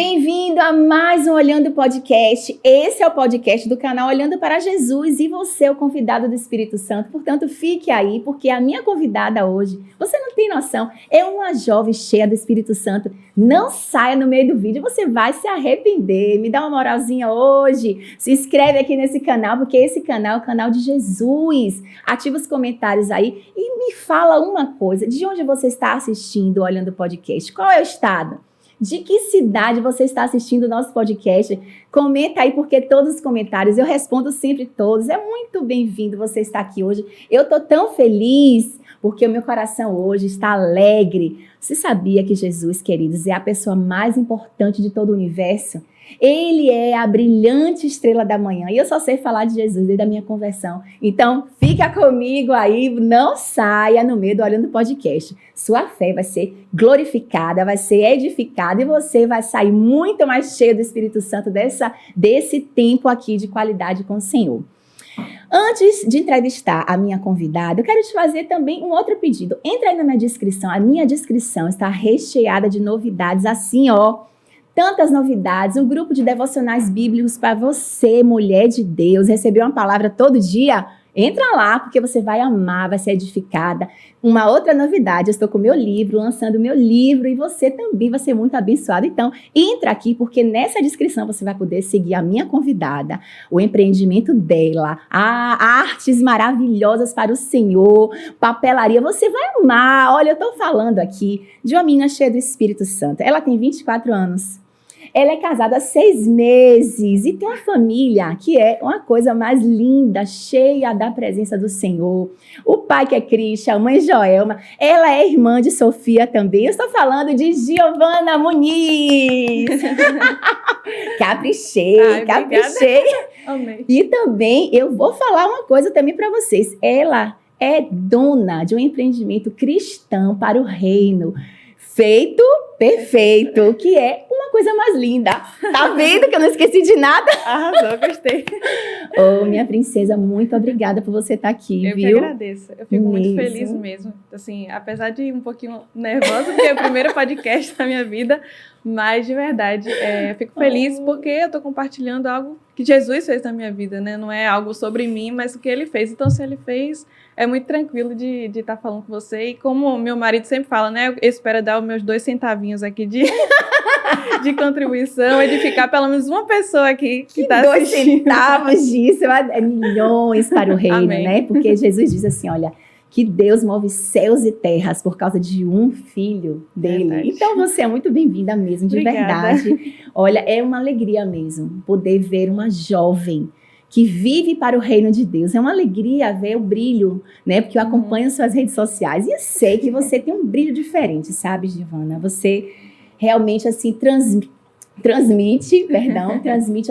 Bem-vindo a mais um Olhando Podcast. Esse é o podcast do canal Olhando para Jesus e você é o convidado do Espírito Santo. Portanto, fique aí, porque a minha convidada hoje, você não tem noção, é uma jovem cheia do Espírito Santo. Não saia no meio do vídeo, você vai se arrepender. Me dá uma moralzinha hoje. Se inscreve aqui nesse canal, porque esse canal é o canal de Jesus. Ativa os comentários aí e me fala uma coisa. De onde você está assistindo o Olhando Podcast? Qual é o estado? De que cidade você está assistindo o nosso podcast? Comenta aí, porque todos os comentários, eu respondo sempre todos. É muito bem-vindo você estar aqui hoje. Eu estou tão feliz, porque o meu coração hoje está alegre. Você sabia que Jesus, queridos, é a pessoa mais importante de todo o universo? Ele é a brilhante estrela da manhã. E eu só sei falar de Jesus desde a minha conversão. Então, fica comigo aí, não saia no meio do Olhando Podcast. Sua fé vai ser glorificada, vai ser edificada e você vai sair muito mais cheio do Espírito Santo desse tempo aqui de qualidade com o Senhor. Antes de entrevistar a minha convidada, eu quero te fazer também um outro pedido. Entra aí na minha descrição. A minha descrição está recheada de novidades assim, ó. Tantas novidades, um grupo de devocionais bíblicos para você, mulher de Deus, receber uma palavra todo dia. Entra lá, porque você vai amar, vai ser edificada. Uma outra novidade, eu estou com o meu livro, lançando o meu livro, e você também vai ser muito abençoado. Então, entra aqui, porque nessa descrição você vai poder seguir a minha convidada, o empreendimento dela, artes maravilhosas para o Senhor, papelaria, você vai amar. Olha, eu estou falando aqui de uma menina cheia do Espírito Santo. Ela tem 24 anos. Ela é casada há 6 meses e tem uma família que é uma coisa mais linda, cheia da presença do Senhor. O pai que é Cristian, a mãe Joelma, ela é irmã de Sofia também. Eu estou falando de Giovana Muniz. Caprichei. Amei. E também eu vou falar uma coisa também para vocês. Ela é dona de um empreendimento cristão para o reino. Feito perfeito, que é uma coisa mais linda. Tá vendo que eu não esqueci de nada? Arrasou, gostei. Oh, minha princesa, muito obrigada por você estar aqui, eu viu? Eu que agradeço. Eu fico muito feliz mesmo. Assim, apesar de um pouquinho nervosa, porque é o primeiro podcast da minha vida, mas de verdade, eu fico feliz porque eu tô compartilhando algo que Jesus fez na minha vida, né? Não é algo sobre mim, mas o que ele fez. Então, se ele fez, é muito tranquilo de estar falando com você. E como meu marido sempre fala, né? Eu espero dar os meus 2 centavinhos aqui de contribuição, edificar pelo menos uma pessoa aqui que está assistindo. 2 centavos disso é milhões para o reino, Amém. né? Porque Jesus diz assim, olha, que Deus move céus e terras por causa de um filho dele. Verdade. Então você é muito bem-vinda mesmo, de Obrigada. verdade. Olha, é uma alegria mesmo poder ver uma jovem que vive para o reino de Deus. É uma alegria ver o brilho, né? Porque eu acompanho suas redes sociais e eu sei que você tem um brilho diferente, sabe, Giovana? Você realmente, assim, transmite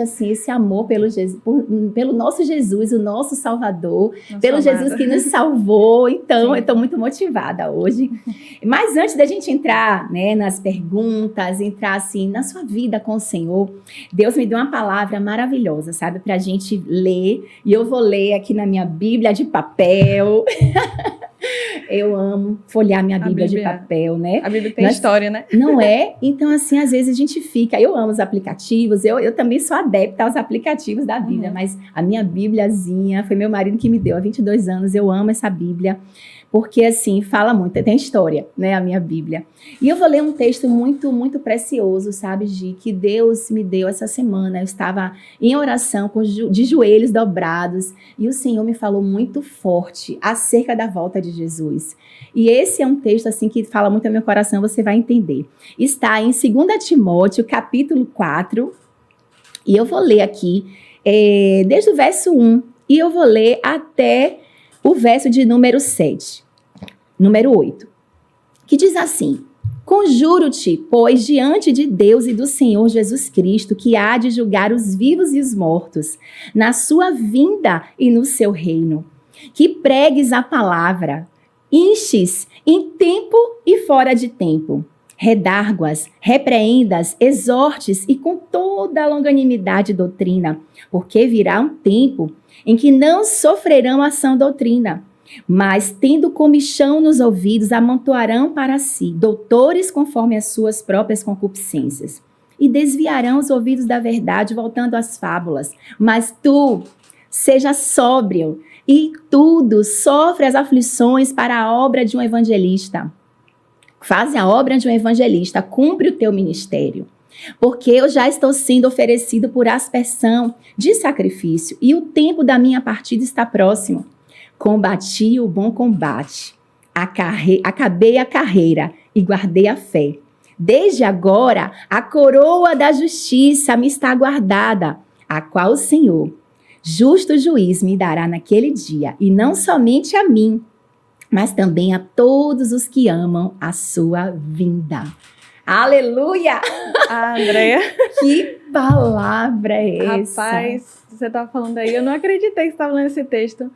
assim esse amor pelo nosso Jesus, o nosso Salvador, pelo Jesus que nos salvou. Então, eu estou muito motivada hoje. Mas antes da gente entrar, né, nas perguntas, entrar assim na sua vida com o Senhor, Deus me deu uma palavra maravilhosa, sabe, para a gente ler. E eu vou ler aqui na minha Bíblia de papel. Eu amo folhear minha Bíblia de papel, né? A Bíblia tem história, né? Não é? Então, assim, às vezes a gente fica... Eu amo os aplicativos, eu também sou adepta aos aplicativos da Bíblia, mas a minha Bíbliazinha foi meu marido que me deu há 22 anos. Eu amo essa Bíblia, porque, assim, fala muito, tem história, né, a minha Bíblia. E eu vou ler um texto muito, muito precioso, sabe, Gi, que Deus me deu essa semana. Eu estava em oração, de joelhos dobrados, e o Senhor me falou muito forte acerca da volta de Jesus. E esse é um texto, assim, que fala muito ao meu coração, você vai entender. Está em 2 Timóteo, capítulo 4, e eu vou ler aqui, desde o verso 1, e eu vou ler até o verso de número 8, que diz assim: Conjuro-te, pois, diante de Deus e do Senhor Jesus Cristo, que há de julgar os vivos e os mortos, na sua vinda e no seu reino, que pregues a palavra, enches em tempo e fora de tempo, redarguas, repreendas, exortes e com toda a longanimidade e doutrina, porque virá um tempo em que não sofrerão a sã doutrina, mas, tendo comichão nos ouvidos, amontoarão para si doutores conforme as suas próprias concupiscências. e desviarão os ouvidos da verdade, voltando às fábulas. Mas tu, seja sóbrio, e tudo, sofre as aflições para a obra de um evangelista. Faz a obra de um evangelista, cumpre o teu ministério. Porque eu já estou sendo oferecido por aspersão de sacrifício, e o tempo da minha partida está próximo. Combati o bom combate, acabei a carreira e guardei a fé. Desde agora, a coroa da justiça me está guardada, a qual o Senhor, justo juiz, me dará naquele dia, e não somente a mim, mas também a todos os que amam a sua vinda. Aleluia! Ah, Andréia. Que palavra é essa? Rapaz, você estava falando aí, eu não acreditei que você estava lendo esse texto.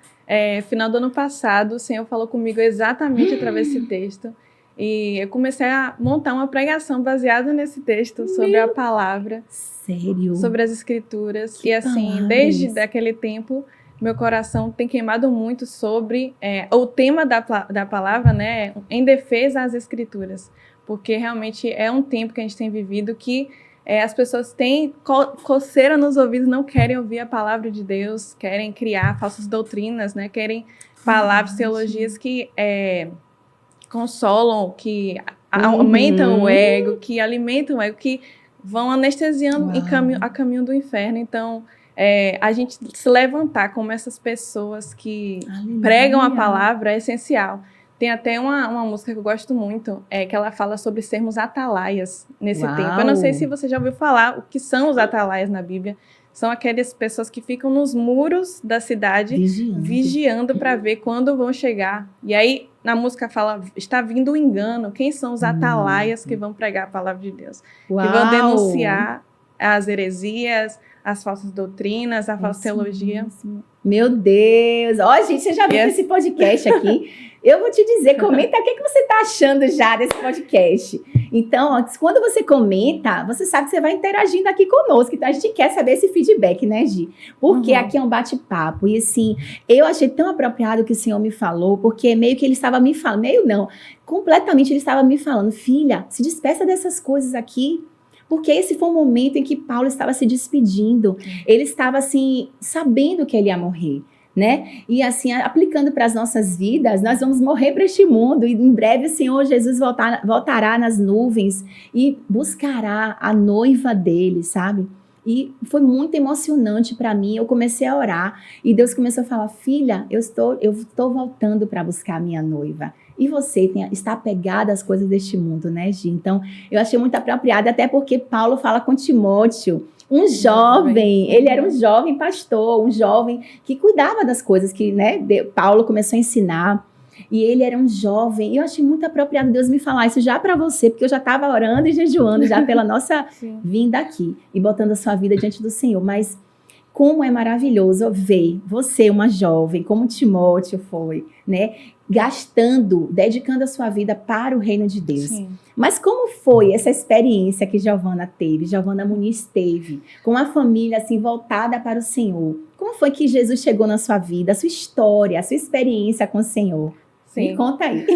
Final do ano passado, o Senhor falou comigo exatamente através desse texto. E eu comecei a montar uma pregação baseada nesse texto, sobre a palavra. Sério? Sobre as escrituras. Que e assim, palavras. desde aquele tempo, meu coração tem queimado muito sobre o tema da palavra, né, em defesa às escrituras. Porque realmente é um tempo que a gente tem vivido que as pessoas têm coceira nos ouvidos, não querem ouvir a palavra de Deus, querem criar falsas doutrinas, né? Querem palavras, teologias que consolam, que aumentam o ego, que alimentam o ego, que vão anestesiando a caminho do inferno. Então, a gente se levantar como essas pessoas que pregam a palavra é essencial. Tem até uma música que eu gosto muito, que ela fala sobre sermos atalaias nesse tempo. Eu não sei se você já ouviu falar o que são os atalaias na Bíblia. São aquelas pessoas que ficam nos muros da cidade vigiando para ver quando vão chegar. E aí, na música fala, está vindo o engano. Quem são os atalaias que vão pregar a palavra de Deus? Que vão denunciar as heresias, as falsas doutrinas, a falsa teologia. Meu Deus! Gente, você já viu esse podcast aqui? Eu vou te dizer, comenta o que você está achando já desse podcast. Então, quando você comenta, você sabe que você vai interagindo aqui conosco. Então, a gente quer saber esse feedback, né, Gi? Porque aqui é um bate-papo. E assim, eu achei tão apropriado o que o Senhor me falou, porque meio que ele estava me falando, meio não, completamente ele estava me falando, filha, se despeça dessas coisas aqui. Porque esse foi um momento em que Paulo estava se despedindo. Ele estava, assim, sabendo que ele ia morrer, né? E, assim, aplicando para as nossas vidas, nós vamos morrer para este mundo. E, em breve, o Senhor Jesus voltará nas nuvens e buscará a noiva dele, sabe? E foi muito emocionante para mim. Eu comecei a orar e Deus começou a falar, filha, eu estou voltando para buscar a minha noiva. E você está apegada às coisas deste mundo, né, Gi? Então, eu achei muito apropriado, até porque Paulo fala com Timóteo, um jovem, ele era um jovem pastor, um jovem que cuidava das coisas que, né, Paulo começou a ensinar. E ele era um jovem, e eu achei muito apropriado Deus me falar isso já para você, porque eu já estava orando e jejuando já pela nossa vinda aqui, e botando a sua vida diante do Senhor. Mas como é maravilhoso ver você, uma jovem, como Timóteo foi, né, dedicando a sua vida para o reino de Deus. Sim. Mas como foi essa experiência que Giovana Muniz teve, com a família assim voltada para o Senhor? Como foi que Jesus chegou na sua vida, a sua história, a sua experiência com o Senhor? Sim. Me conta aí.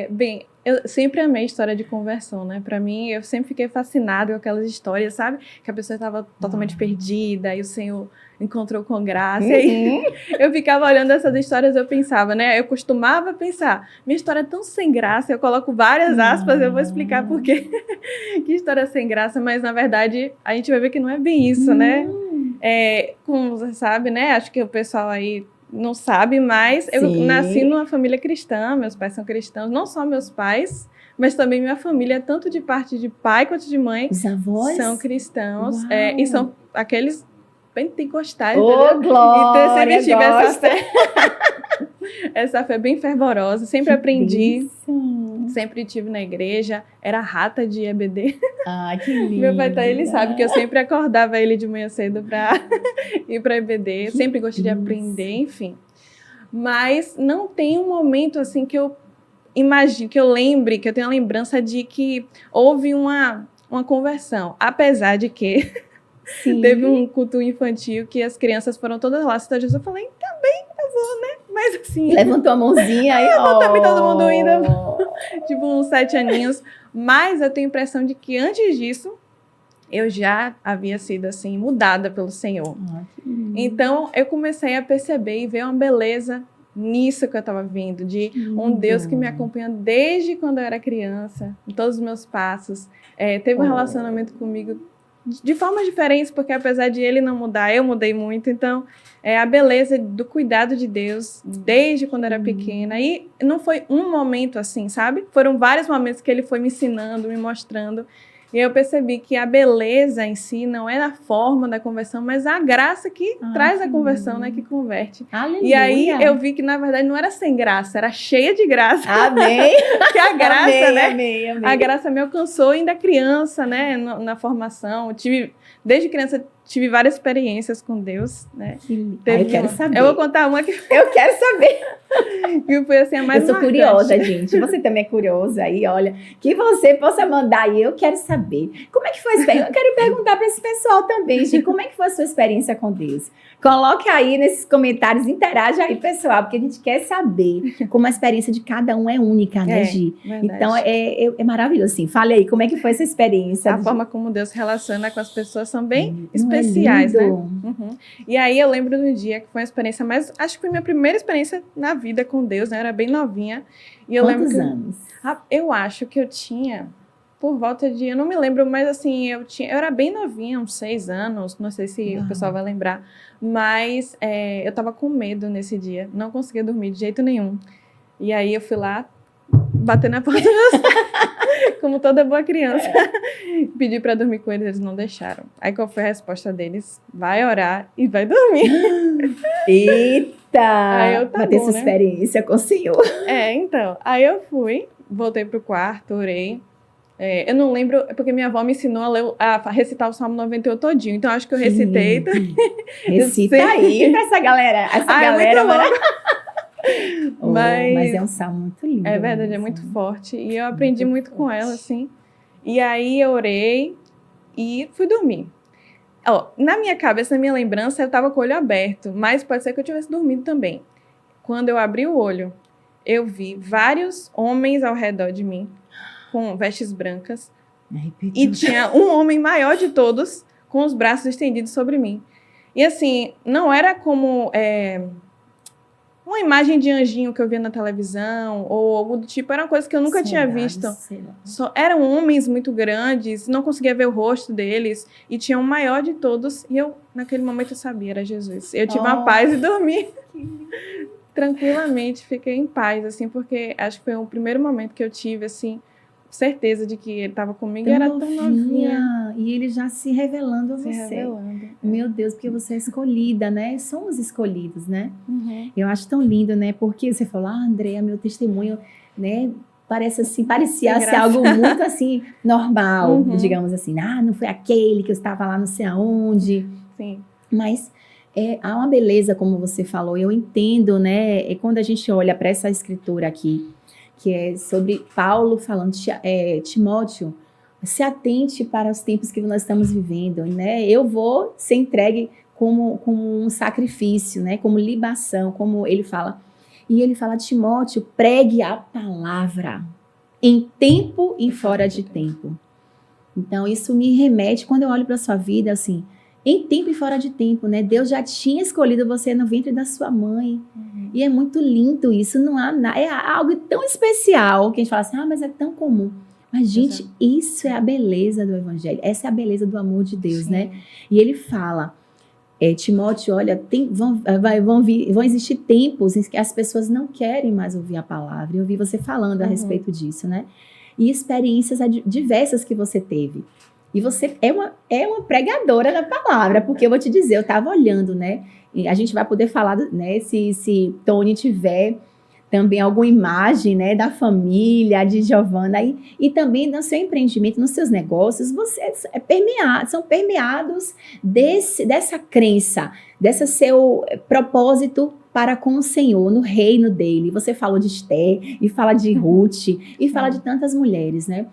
Bem, eu sempre amei história de conversão, né? Para mim, eu sempre fiquei fascinada com aquelas histórias, sabe? Que a pessoa estava totalmente perdida e o Senhor encontrou com graça. E aí, eu ficava olhando essas histórias, eu pensava, né? Eu costumava pensar, minha história é tão sem graça, eu coloco várias aspas, eu vou explicar por quê. Que história sem graça, mas na verdade, a gente vai ver que não é bem isso, né? Como você sabe, né? Acho que o pessoal aí não sabe, mas eu nasci numa família cristã, meus pais são cristãos, não só meus pais, mas também minha família, tanto de parte de pai quanto de mãe, os avós são cristãos, e são aqueles pentecostais, glória, então eu sempre tive essa fé, essa fé bem fervorosa, sempre aprendi, sempre tive na igreja, era rata de EBD. Que lindo. Meu pai ele sabe que eu sempre acordava ele de manhã cedo para ir para EBD, sempre gostei de aprender, enfim. Mas não tem um momento assim que eu imagine, que eu lembre, que eu tenho a lembrança de que houve uma conversão, apesar de que teve um culto infantil que as crianças foram todas lá, citar Jesus, eu falei, também eu vou, né? Mas assim... Levantou a mãozinha aí, também todo mundo indo. tipo uns 7 aninhos, mas eu tenho a impressão de que antes disso, eu já havia sido, assim, mudada pelo Senhor. Então, eu comecei a perceber e ver uma beleza nisso que eu estava vendo, de um Deus que me acompanha desde quando eu era criança, em todos os meus passos. Teve um relacionamento comigo de formas diferentes, porque apesar de ele não mudar, eu mudei muito. Então, a beleza do cuidado de Deus desde quando eu era pequena. E não foi um momento assim, sabe? Foram vários momentos que ele foi me ensinando, me mostrando. E eu percebi que a beleza em si não é a forma da conversão, mas a graça que traz a conversão, né? Que converte. Aleluia. E aí eu vi que, na verdade, não era sem graça, era cheia de graça. Amém. Que a graça, né? Amém. A graça me alcançou ainda criança, né? Na formação. Desde criança, tive várias experiências com Deus, né? Eu quero saber. Eu vou contar uma que... Eu quero saber. Que foi assim, a mais Eu sou marcante. curiosa, gente. Você também é curiosa aí, olha. Que você possa mandar aí. Eu quero saber. Como é que foi a experiência? Eu quero perguntar para esse pessoal também, gente. Como é que foi a sua experiência com Deus? Coloque aí nesses comentários, interage aí, pessoal, porque a gente quer saber como a experiência de cada um é única, né, Gi? Verdade. Então, é maravilhoso, assim. Fale aí, como é que foi essa experiência? A forma como Deus se relaciona com as pessoas são bem especiais, né? E aí eu lembro de um dia que foi uma experiência mais... Acho que foi minha primeira experiência na vida com Deus, né? Eu era bem novinha. E eu Quantos lembro anos? Eu acho que eu tinha... Por volta de... Eu não me lembro, mas assim, eu era bem novinha, uns 6 anos. Não sei se o pessoal vai lembrar. Mas eu tava com medo nesse dia. Não conseguia dormir de jeito nenhum. E aí eu fui lá, bater na porta dos meus pais, como toda boa criança. Pedi pra dormir com eles, eles não deixaram. Aí qual foi a resposta deles? Vai orar e vai dormir. Eita! Aí eu, pra ter essa experiência com o Senhor. Então. Aí eu fui, voltei pro quarto, orei. Eu não lembro, porque minha avó me ensinou a recitar o Salmo 98 todinho. Então, acho que eu recitei. Recita aí pra essa galera. É muito louco. Mas é um salmo muito lindo. É verdade, é muito forte. E eu aprendi muito com ela, assim. E aí eu orei e fui dormir. Na minha cabeça, na minha lembrança, eu estava com o olho aberto. Mas pode ser que eu tivesse dormido também. Quando eu abri o olho, eu vi vários homens ao redor de mim, com vestes brancas. E tinha um homem maior de todos, com os braços estendidos sobre mim. E assim, não era como uma imagem de anjinho que eu via na televisão, ou algo do tipo, era uma coisa que eu nunca tinha visto. Eram homens muito grandes, não conseguia ver o rosto deles, e tinha o maior de todos, e eu, naquele momento, eu sabia, era Jesus. Eu tive uma paz e dormi. Tranquilamente, fiquei em paz, assim, porque acho que foi o primeiro momento que eu tive, assim, certeza de que ele estava comigo e era tão novinha. E ele já se revelando a você. Meu Deus, porque você é escolhida, né? Somos escolhidos, né? Eu acho tão lindo, né? Porque você falou, Andréa, meu testemunho, né? Parecia ser algo muito, assim, normal, digamos assim. Não foi aquele que eu estava lá não sei aonde. Sim. Mas há uma beleza, como você falou, eu entendo, né? Quando a gente olha para essa escritura aqui, que é sobre Paulo falando, Timóteo, se atente para os tempos que nós estamos vivendo, né? Eu vou ser entregue como um sacrifício, né? Como libação, como ele fala. E ele fala, Timóteo, pregue a palavra em tempo e fora de tempo. Então, isso me remete, quando eu olho para a sua vida, assim, em tempo e fora de tempo, né? Deus já tinha escolhido você no ventre da sua mãe. E é muito lindo isso, não há nada. É algo tão especial que a gente fala assim, mas é tão comum. Mas, gente, isso é a beleza do Evangelho. Essa é a beleza do amor de Deus, né? E ele fala, Timóteo, olha, vão existir tempos em que as pessoas não querem mais ouvir a palavra. Eu ouvi você falando a respeito disso, né? E experiências diversas que você teve. E você é uma pregadora da palavra, porque eu vou te dizer, eu estava olhando, né? E a gente vai poder falar, né? Se Tony tiver também alguma imagem, né? Da família, de Giovana, e também no seu empreendimento, nos seus negócios, vocês são permeados dessa crença, desse seu propósito para com o Senhor, no reino dele. Você falou de Esther, e fala de Ruth, e fala de tantas mulheres, né?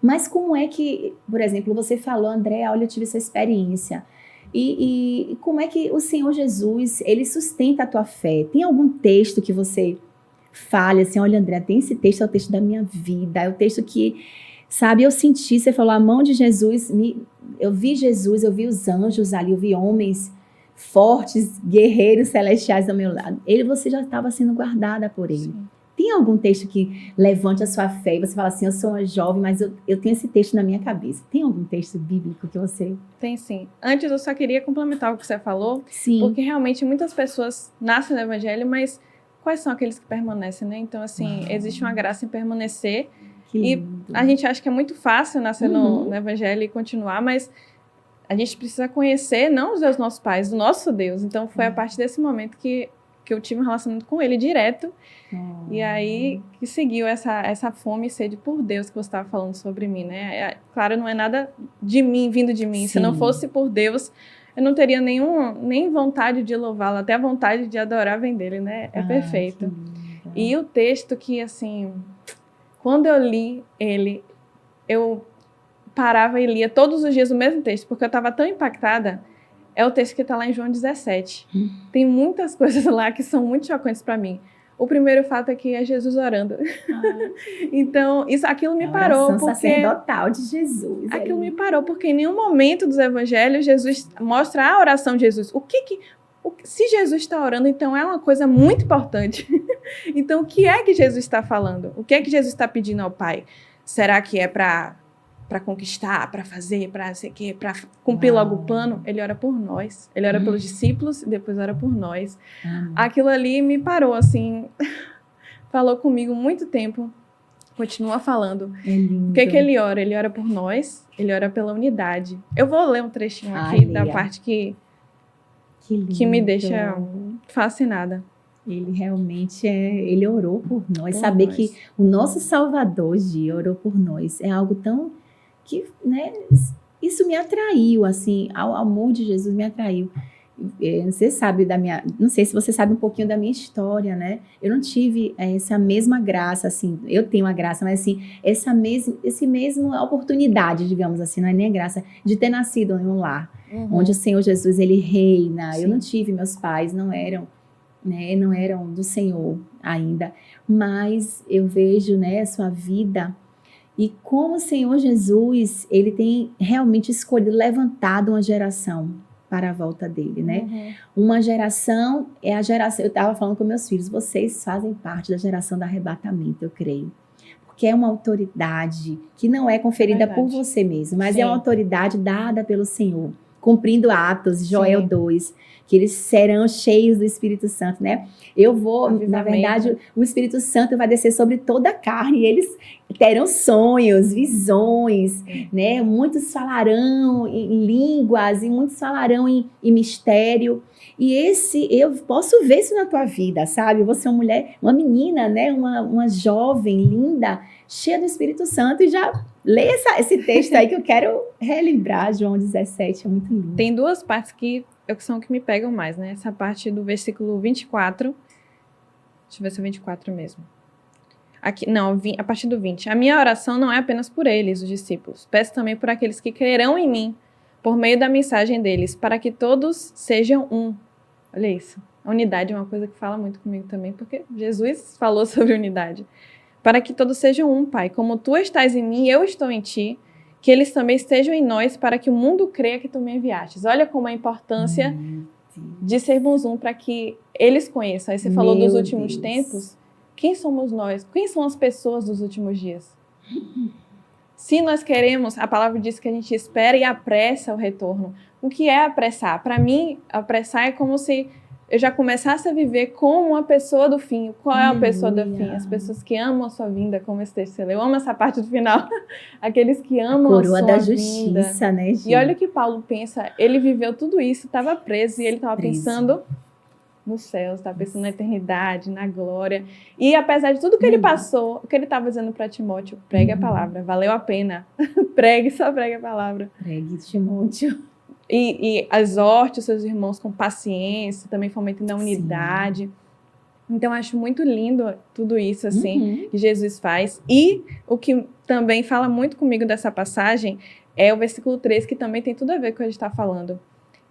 Mas como é que, por exemplo, você falou, Andréa, olha, eu tive essa experiência. E como é que o Senhor Jesus, ele sustenta a tua fé? Tem algum texto que você fale assim, olha, André, tem esse texto, é o texto da minha vida, é o texto que, sabe, eu senti, você falou, a mão de Jesus, eu vi Jesus, eu vi os anjos ali, eu vi homens fortes, guerreiros celestiais ao meu lado. Você já estava sendo guardada por ele. Sim. Tem algum texto que levante a sua fé e você fala assim, eu sou uma jovem, mas eu tenho esse texto na minha cabeça. Tem algum texto bíblico que você... Tem sim. Antes eu só queria complementar o que você falou, sim. Porque realmente muitas pessoas nascem no evangelho, mas quais são aqueles que permanecem, né? Então, assim, existe uma graça em permanecer. E a gente acha que é muito fácil nascer no evangelho e continuar, mas a gente precisa conhecer, não os nossos pais, o nosso Deus. Então, foi a partir desse momento que eu tive um relacionamento com ele direto. E aí que seguiu essa fome e sede por Deus que você estava falando sobre mim, né? Claro, não é nada de mim, vindo de mim. Sim. Se não fosse por Deus, eu não teria nem vontade de louvá-lo, até a vontade de adorar vem dele, né? É perfeito. E o texto que, assim, quando eu li ele, eu parava e lia todos os dias o mesmo texto, porque eu estava tão impactada. É o texto que está lá em João 17. Tem muitas coisas lá que são muito chocantes para mim. O primeiro fato é que é Jesus orando. Então, aquilo me parou. Porque sacerdotal de Jesus. Aquilo me parou, porque em nenhum momento dos evangelhos Jesus mostra a oração de Jesus. Se Jesus está orando, então é uma coisa muito importante. Então, o que é que Jesus está falando? O que é que Jesus está pedindo ao Pai? Será que é para conquistar, para fazer, para sei quê, para cumprir logo o plano? Ele ora por nós. Ele ora pelos discípulos e depois ora por nós. Aquilo ali me parou, assim, falou comigo muito tempo, continua falando. O que ele ora? Ele ora por nós, ele ora pela unidade. Eu vou ler um trechinho aqui da parte que me deixa fascinada. Ele realmente ele orou por nós. Saber que o nosso Salvador, Gi, orou por nós. É algo tão que, né, isso me atraiu, assim, ao amor de Jesus me atraiu. Você sabe não sei se você sabe um pouquinho da minha história, né? Eu não tive essa mesma graça, assim, eu tenho a graça, mas assim, essa mesma oportunidade, digamos assim, não é nem a graça, de ter nascido em um lar, onde o Senhor Jesus, ele reina. Sim. Eu não tive, meus pais não eram, né, não eram do Senhor ainda, mas eu vejo, né, a sua vida. E como o Senhor Jesus, ele tem realmente escolhido, levantado uma geração para a volta dele, né? Uma geração, é a geração, eu estava falando com meus filhos, vocês fazem parte da geração do arrebatamento, eu creio. Porque é uma autoridade que não é conferida por você mesmo, mas Sim. é uma autoridade dada pelo Senhor, cumprindo Atos, Joel 2, que eles serão cheios do Espírito Santo, né? Na verdade, o Espírito Santo vai descer sobre toda a carne, e eles terão sonhos, visões, né? Muitos falarão em línguas, e muitos falarão em mistério. E eu posso ver isso na tua vida, sabe? Você é uma mulher, uma menina, né? Uma jovem linda, cheia do Espírito Santo, e já lê esse texto aí que eu quero relembrar, João 17, é muito lindo. Tem duas partes que são que me pegam mais, né? Essa parte do versículo 24, deixa eu ver se é 24 mesmo. Aqui, não, a partir do 20. A minha oração não é apenas por eles, os discípulos. Peço também por aqueles que crerão em mim, por meio da mensagem deles, para que todos sejam um. Olha isso. A unidade é uma coisa que fala muito comigo também, porque Jesus falou sobre unidade. Para que todos sejam um, Pai. Como tu estás em mim, eu estou em ti, que eles também estejam em nós, para que o mundo creia que tu me enviastes. Olha como a importância de sermos um, para que eles conheçam. Aí você falou dos últimos tempos. Quem somos nós? Quem são as pessoas dos últimos dias? Se nós queremos, a palavra diz que a gente espera e apressa o retorno. O que é apressar? Para mim, apressar é como se eu já começasse a viver como uma pessoa do fim. Qual é a pessoa do fim? As pessoas que amam a sua vinda, como esse texto. Eu amo essa parte do final. Aqueles que amam a sua vinda. A coroa da justiça, né, Gi? E olha o que Paulo pensa. Ele viveu tudo isso, estava preso, e ele estava pensando nos céus, estava pensando na eternidade, na glória. E apesar de tudo que ele passou, o que ele estava dizendo para Timóteo, pregue a palavra, valeu a pena. Só pregue a palavra. Pregue, Timóteo. E exorte os seus irmãos com paciência, também fomentando a unidade. Sim. Então, acho muito lindo tudo isso, assim, que Jesus faz. E o que também fala muito comigo dessa passagem é o versículo 3, que também tem tudo a ver com o que a gente está falando.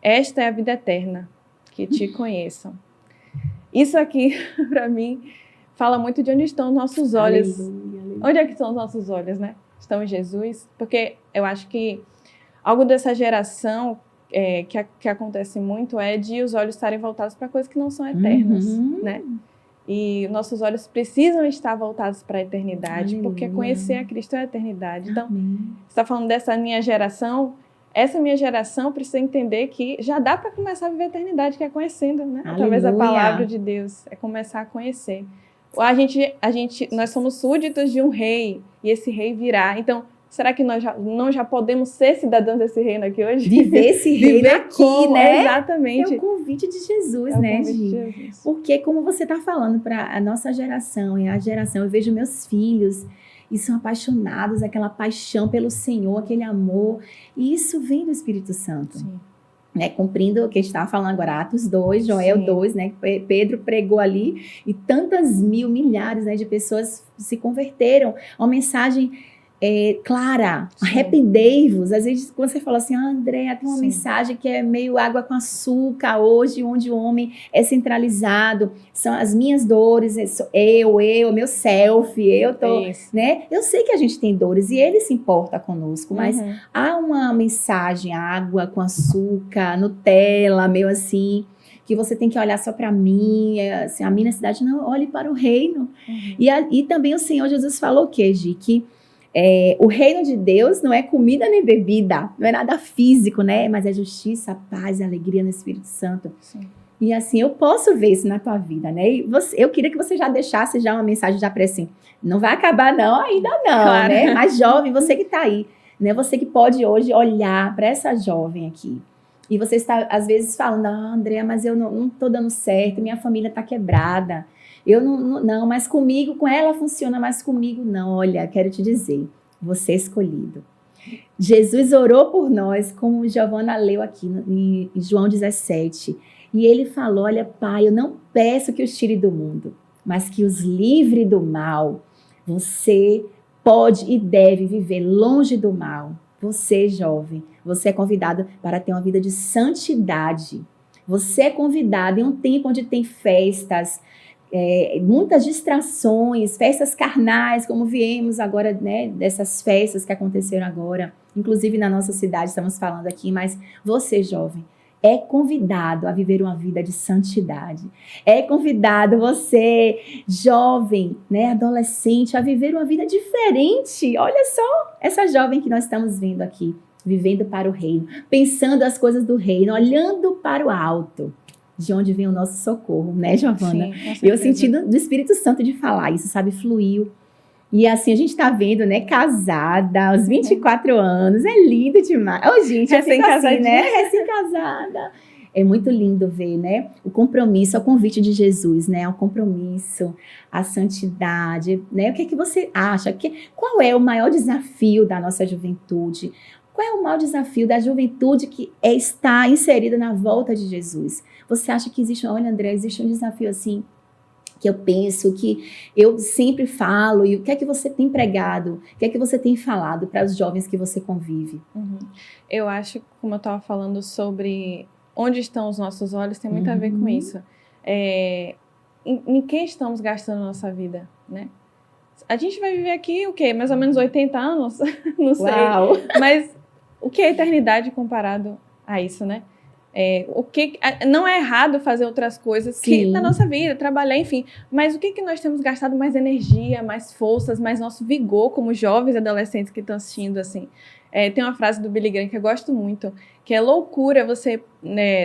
Esta é a vida eterna, que te conheçam. Isso aqui, para mim, fala muito de onde estão os nossos olhos. Aleluia. Onde é que estão os nossos olhos, né? Estão em Jesus? Porque eu acho que algo dessa geração que acontece muito é de os olhos estarem voltados para coisas que não são eternas, né? E nossos olhos precisam estar voltados para a eternidade, Aleluia. Porque conhecer a Cristo é a eternidade. Então, Amém. você está falando dessa minha geração, essa minha geração precisa entender que já dá para começar a viver a eternidade, que é conhecendo, né? Através da palavra de Deus, é começar a conhecer. Nós somos súditos de um rei, e esse rei virá. Então, será que nós já podemos ser cidadãos desse reino aqui hoje? Viver esse reino aqui, né? Exatamente. É o convite de Jesus, né, Gi? Porque como você está falando para a nossa geração e a geração, eu vejo meus filhos e são apaixonados, aquela paixão pelo Senhor, aquele amor. E isso vem do Espírito Santo. Sim. Né, cumprindo o que a gente estava falando agora, Atos 2, Joel 2, né, Pedro pregou ali e tantas milhares, né, de pessoas se converteram. Uma mensagem clara, arrependei-vos. Às vezes quando você fala assim, Andréa, tem uma mensagem que é meio água com açúcar hoje, onde o homem é centralizado, são as minhas dores, meu selfie, né? Eu sei que a gente tem dores e ele se importa conosco, mas há uma mensagem, água com açúcar, Nutella, meio assim, que você tem que olhar só para mim, assim, a minha necessidade, não, olhe para o reino. E também o Senhor Jesus falou o quê, Gi? Que o reino de Deus não é comida nem bebida, não é nada físico, né? Mas é justiça, paz e alegria no Espírito Santo. Sim. E assim, eu posso ver isso na tua vida, né? E eu queria que você já deixasse uma mensagem já para assim, não vai acabar não, ainda não, claro, né? Mas jovem, você que está aí, né? Você que pode hoje olhar para essa jovem aqui. E você está, às vezes, falando, Andréa, mas eu não estou dando certo, minha família está quebrada. Eu não, mas comigo, com ela funciona, mas comigo não. Olha, quero te dizer, você é escolhido. Jesus orou por nós, como Giovana leu aqui em João 17. E ele falou, olha, Pai, eu não peço que os tire do mundo, mas que os livre do mal. Você pode e deve viver longe do mal. Você, jovem, você é convidado para ter uma vida de santidade. Você é convidado em um tempo onde tem festas, muitas distrações, festas carnais, como viemos agora, né, dessas festas que aconteceram agora, inclusive na nossa cidade, estamos falando aqui, mas você, jovem, é convidado a viver uma vida de santidade. É convidado você, jovem, né, adolescente, a viver uma vida diferente. Olha só, essa jovem que nós estamos vendo aqui, vivendo para o reino, pensando as coisas do reino, olhando para o alto. De onde vem o nosso socorro, né, Giovana? Sim, eu senti do Espírito Santo de falar isso, sabe? Fluiu. E assim, a gente tá vendo, né, casada, aos 24 anos, é lindo demais. Ô, gente, eu fico assim, né? Recém-casada. É muito lindo ver, né, o compromisso, o convite de Jesus, né, o compromisso, a santidade, né? O que é que você acha? Qual é o maior desafio da nossa juventude? Qual é o maior desafio da juventude que está inserida na volta de Jesus? Você acha que existe, olha, André, existe um desafio assim, que eu penso, que eu sempre falo, e o que é que você tem pregado? O que é que você tem falado para os jovens que você convive? Eu acho, como eu estava falando sobre onde estão os nossos olhos, tem muito a ver com isso. Em quem estamos gastando a nossa vida, né? A gente vai viver aqui, o quê? Mais ou menos 80 anos? Não sei. Uau. Mas o que é a eternidade comparado a isso, né? Não é errado fazer outras coisas na nossa vida, trabalhar, enfim. Mas o que nós temos gastado mais energia, mais forças, mais nosso vigor como jovens e adolescentes que estão assistindo, assim? Tem uma frase do Billy Graham que eu gosto muito, que é loucura você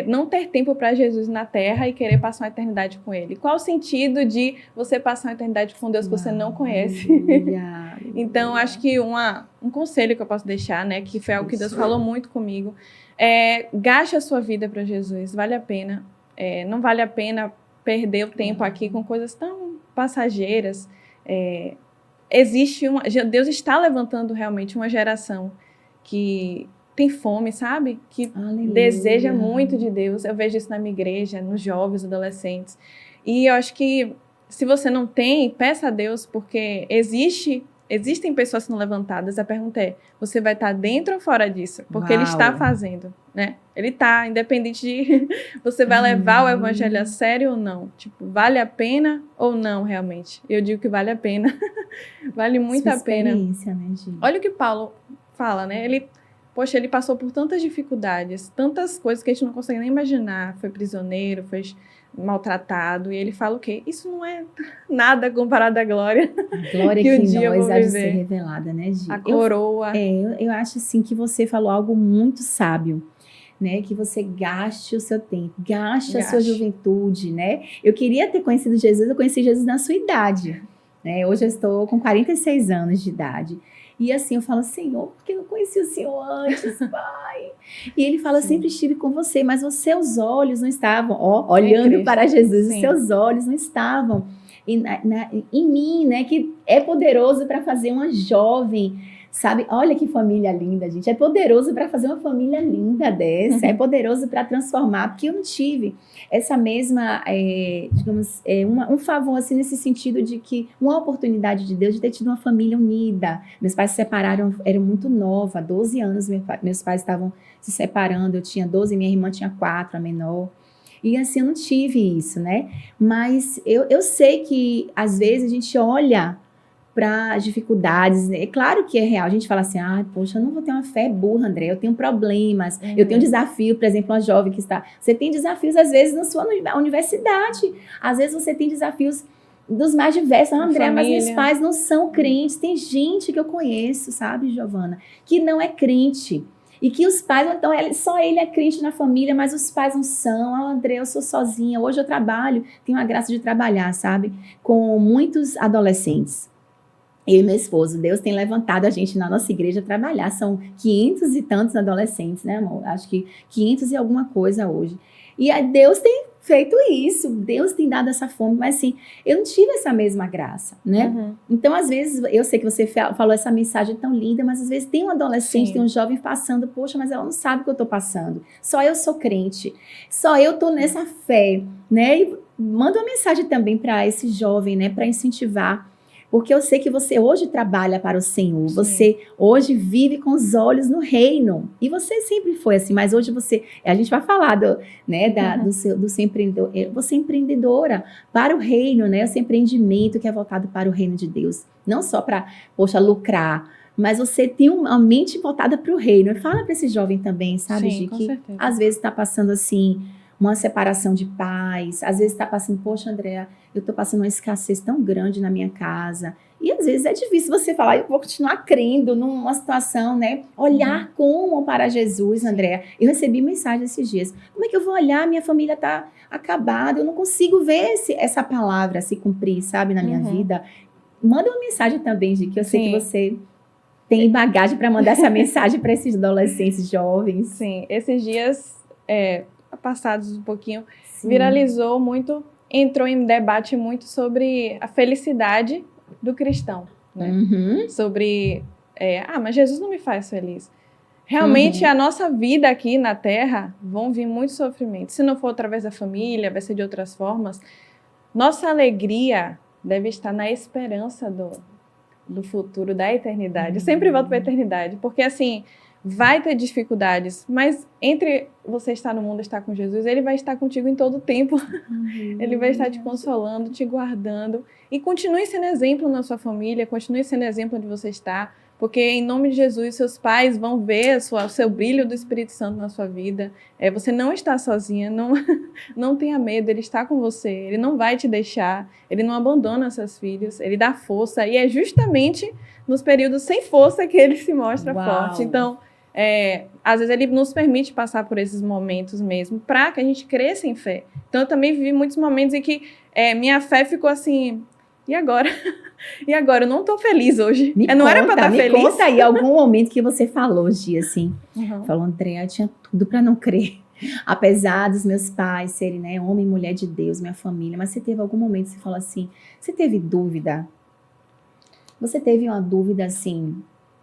não ter tempo para Jesus na Terra e querer passar uma eternidade com Ele. Qual o sentido de você passar uma eternidade com Deus que você não conhece? Então, acho que um conselho que eu posso deixar, né, que foi algo que Deus falou muito comigo, gaste a sua vida para Jesus, vale a pena. Não vale a pena perder o tempo aqui com coisas tão passageiras. Deus está levantando realmente uma geração que tem fome, sabe? Que deseja muito de Deus. Eu vejo isso na minha igreja, nos jovens, adolescentes. E eu acho que se você não tem, peça a Deus, porque existe existem pessoas sendo levantadas, a pergunta é, você vai estar dentro ou fora disso? Porque Uau. ele está fazendo, né? Ele está, independente de você vai levar o evangelho a sério ou não. Tipo, vale a pena ou não, realmente? Eu digo que vale a pena. Vale muito a pena. Né, Gi? Olha o que Paulo fala, né? Ele passou por tantas dificuldades, tantas coisas que a gente não consegue nem imaginar. Foi prisioneiro, foi maltratado, e ele fala o quê? Isso não é nada comparado à glória. A glória que um dia nós há de ser revelada, né, Gi? A coroa. Eu acho, assim, que você falou algo muito sábio, né? Que você gaste o seu tempo, gaste a sua juventude, né? Eu queria ter conhecido Jesus, eu conheci Jesus na sua idade, né? Hoje eu estou com 46 anos de idade. E assim, eu falo, Senhor, por que eu não conheci o Senhor antes, Pai? E ele fala, sempre estive com você, mas os seus olhos não estavam, olhando para Jesus, os seus olhos não estavam em mim, né? Que é poderoso para fazer uma jovem, sabe? Olha que família linda, gente. É poderoso para fazer uma família linda dessa, é poderoso para transformar, porque eu não tive essa mesma, digamos, um favor, assim, nesse sentido de que uma oportunidade de Deus de ter tido uma família unida. Meus pais se separaram, eram muito nova, 12 anos, meus pais estavam se separando, eu tinha 12, minha irmã tinha 4, a menor. E assim, eu não tive isso, né? Mas eu sei que, às vezes, a gente olha para as dificuldades, né? É claro que é real, a gente fala assim, poxa, eu não vou ter uma fé burra, André, eu tenho problemas, eu tenho desafio, por exemplo, uma jovem que está, você tem desafios às vezes na sua universidade, às vezes você tem desafios dos mais diversos, André, mas meus pais não são crentes, tem gente que eu conheço, sabe, Giovana, que não é crente, e que os pais, então, só ele é crente na família, mas os pais não são. André, eu sou sozinha, hoje eu trabalho, tenho a graça de trabalhar, sabe, com muitos adolescentes. Eu e meu esposo, Deus tem levantado a gente na nossa igreja a trabalhar. São 500 e tantos adolescentes, né, amor? Acho que 500 e alguma coisa hoje. E Deus tem feito isso, Deus tem dado essa fome, mas assim, eu não tive essa mesma graça, né? Então, às vezes, eu sei que você falou essa mensagem tão linda, mas às vezes tem um adolescente, tem um jovem passando, poxa, mas ela não sabe o que eu tô passando. Só eu sou crente, só eu tô nessa fé, né? E manda uma mensagem também para esse jovem, né? Para incentivar. Porque eu sei que você hoje trabalha para o Senhor, você hoje vive com os olhos no reino. E você sempre foi assim, mas hoje a gente vai falar do seu empreendedor, você é empreendedora para o reino, né? O seu empreendimento que é voltado para o reino de Deus. Não só para, lucrar, mas você tem uma mente voltada para o reino. Fala para esse jovem também, sabe, Gi, que certeza. Às vezes está passando assim, uma separação de pais, às vezes está passando, poxa, Andréa, eu estou passando uma escassez tão grande na minha casa. E às vezes é difícil você falar, eu vou continuar crendo numa situação, né? Olhar como para Jesus, Andréa. Eu recebi mensagem esses dias. Como é que eu vou olhar? Minha família está acabada, eu não consigo ver essa palavra se cumprir, sabe, na minha vida. Manda uma mensagem também, Gi, que eu sei que você tem bagagem para mandar essa mensagem para esses adolescentes jovens. Sim, esses dias passados um pouquinho, viralizou muito, entrou em debate muito sobre a felicidade do cristão, né? Sobre, mas Jesus não me faz feliz. Realmente, a nossa vida aqui na Terra vão vir muitos sofrimentos. Se não for através da família, vai ser de outras formas. Nossa alegria deve estar na esperança do futuro, da eternidade. Eu sempre volto para a eternidade, porque assim, vai ter dificuldades, mas entre você estar no mundo e estar com Jesus, ele vai estar contigo em todo o tempo. Ele vai estar te consolando, te guardando. E continue sendo exemplo na sua família, continue sendo exemplo onde você está, porque em nome de Jesus, seus pais vão ver o seu brilho do Espírito Santo na sua vida. Você não está sozinha, não tenha medo, ele está com você, ele não vai te deixar, ele não abandona seus filhos, ele dá força, e é justamente nos períodos sem força que ele se mostra forte. Então, às vezes ele nos permite passar por esses momentos mesmo, para que a gente cresça em fé. Então eu também vivi muitos momentos em que minha fé ficou assim, e agora? E agora? Eu não estou feliz hoje. Não era para estar feliz? Me conta aí algum momento que você falou, Gi, assim, falou, Andréa, eu tinha tudo para não crer, apesar dos meus pais serem, né, homem e mulher de Deus, minha família, mas você teve algum momento que você falou assim, você teve dúvida? Você teve uma dúvida, assim,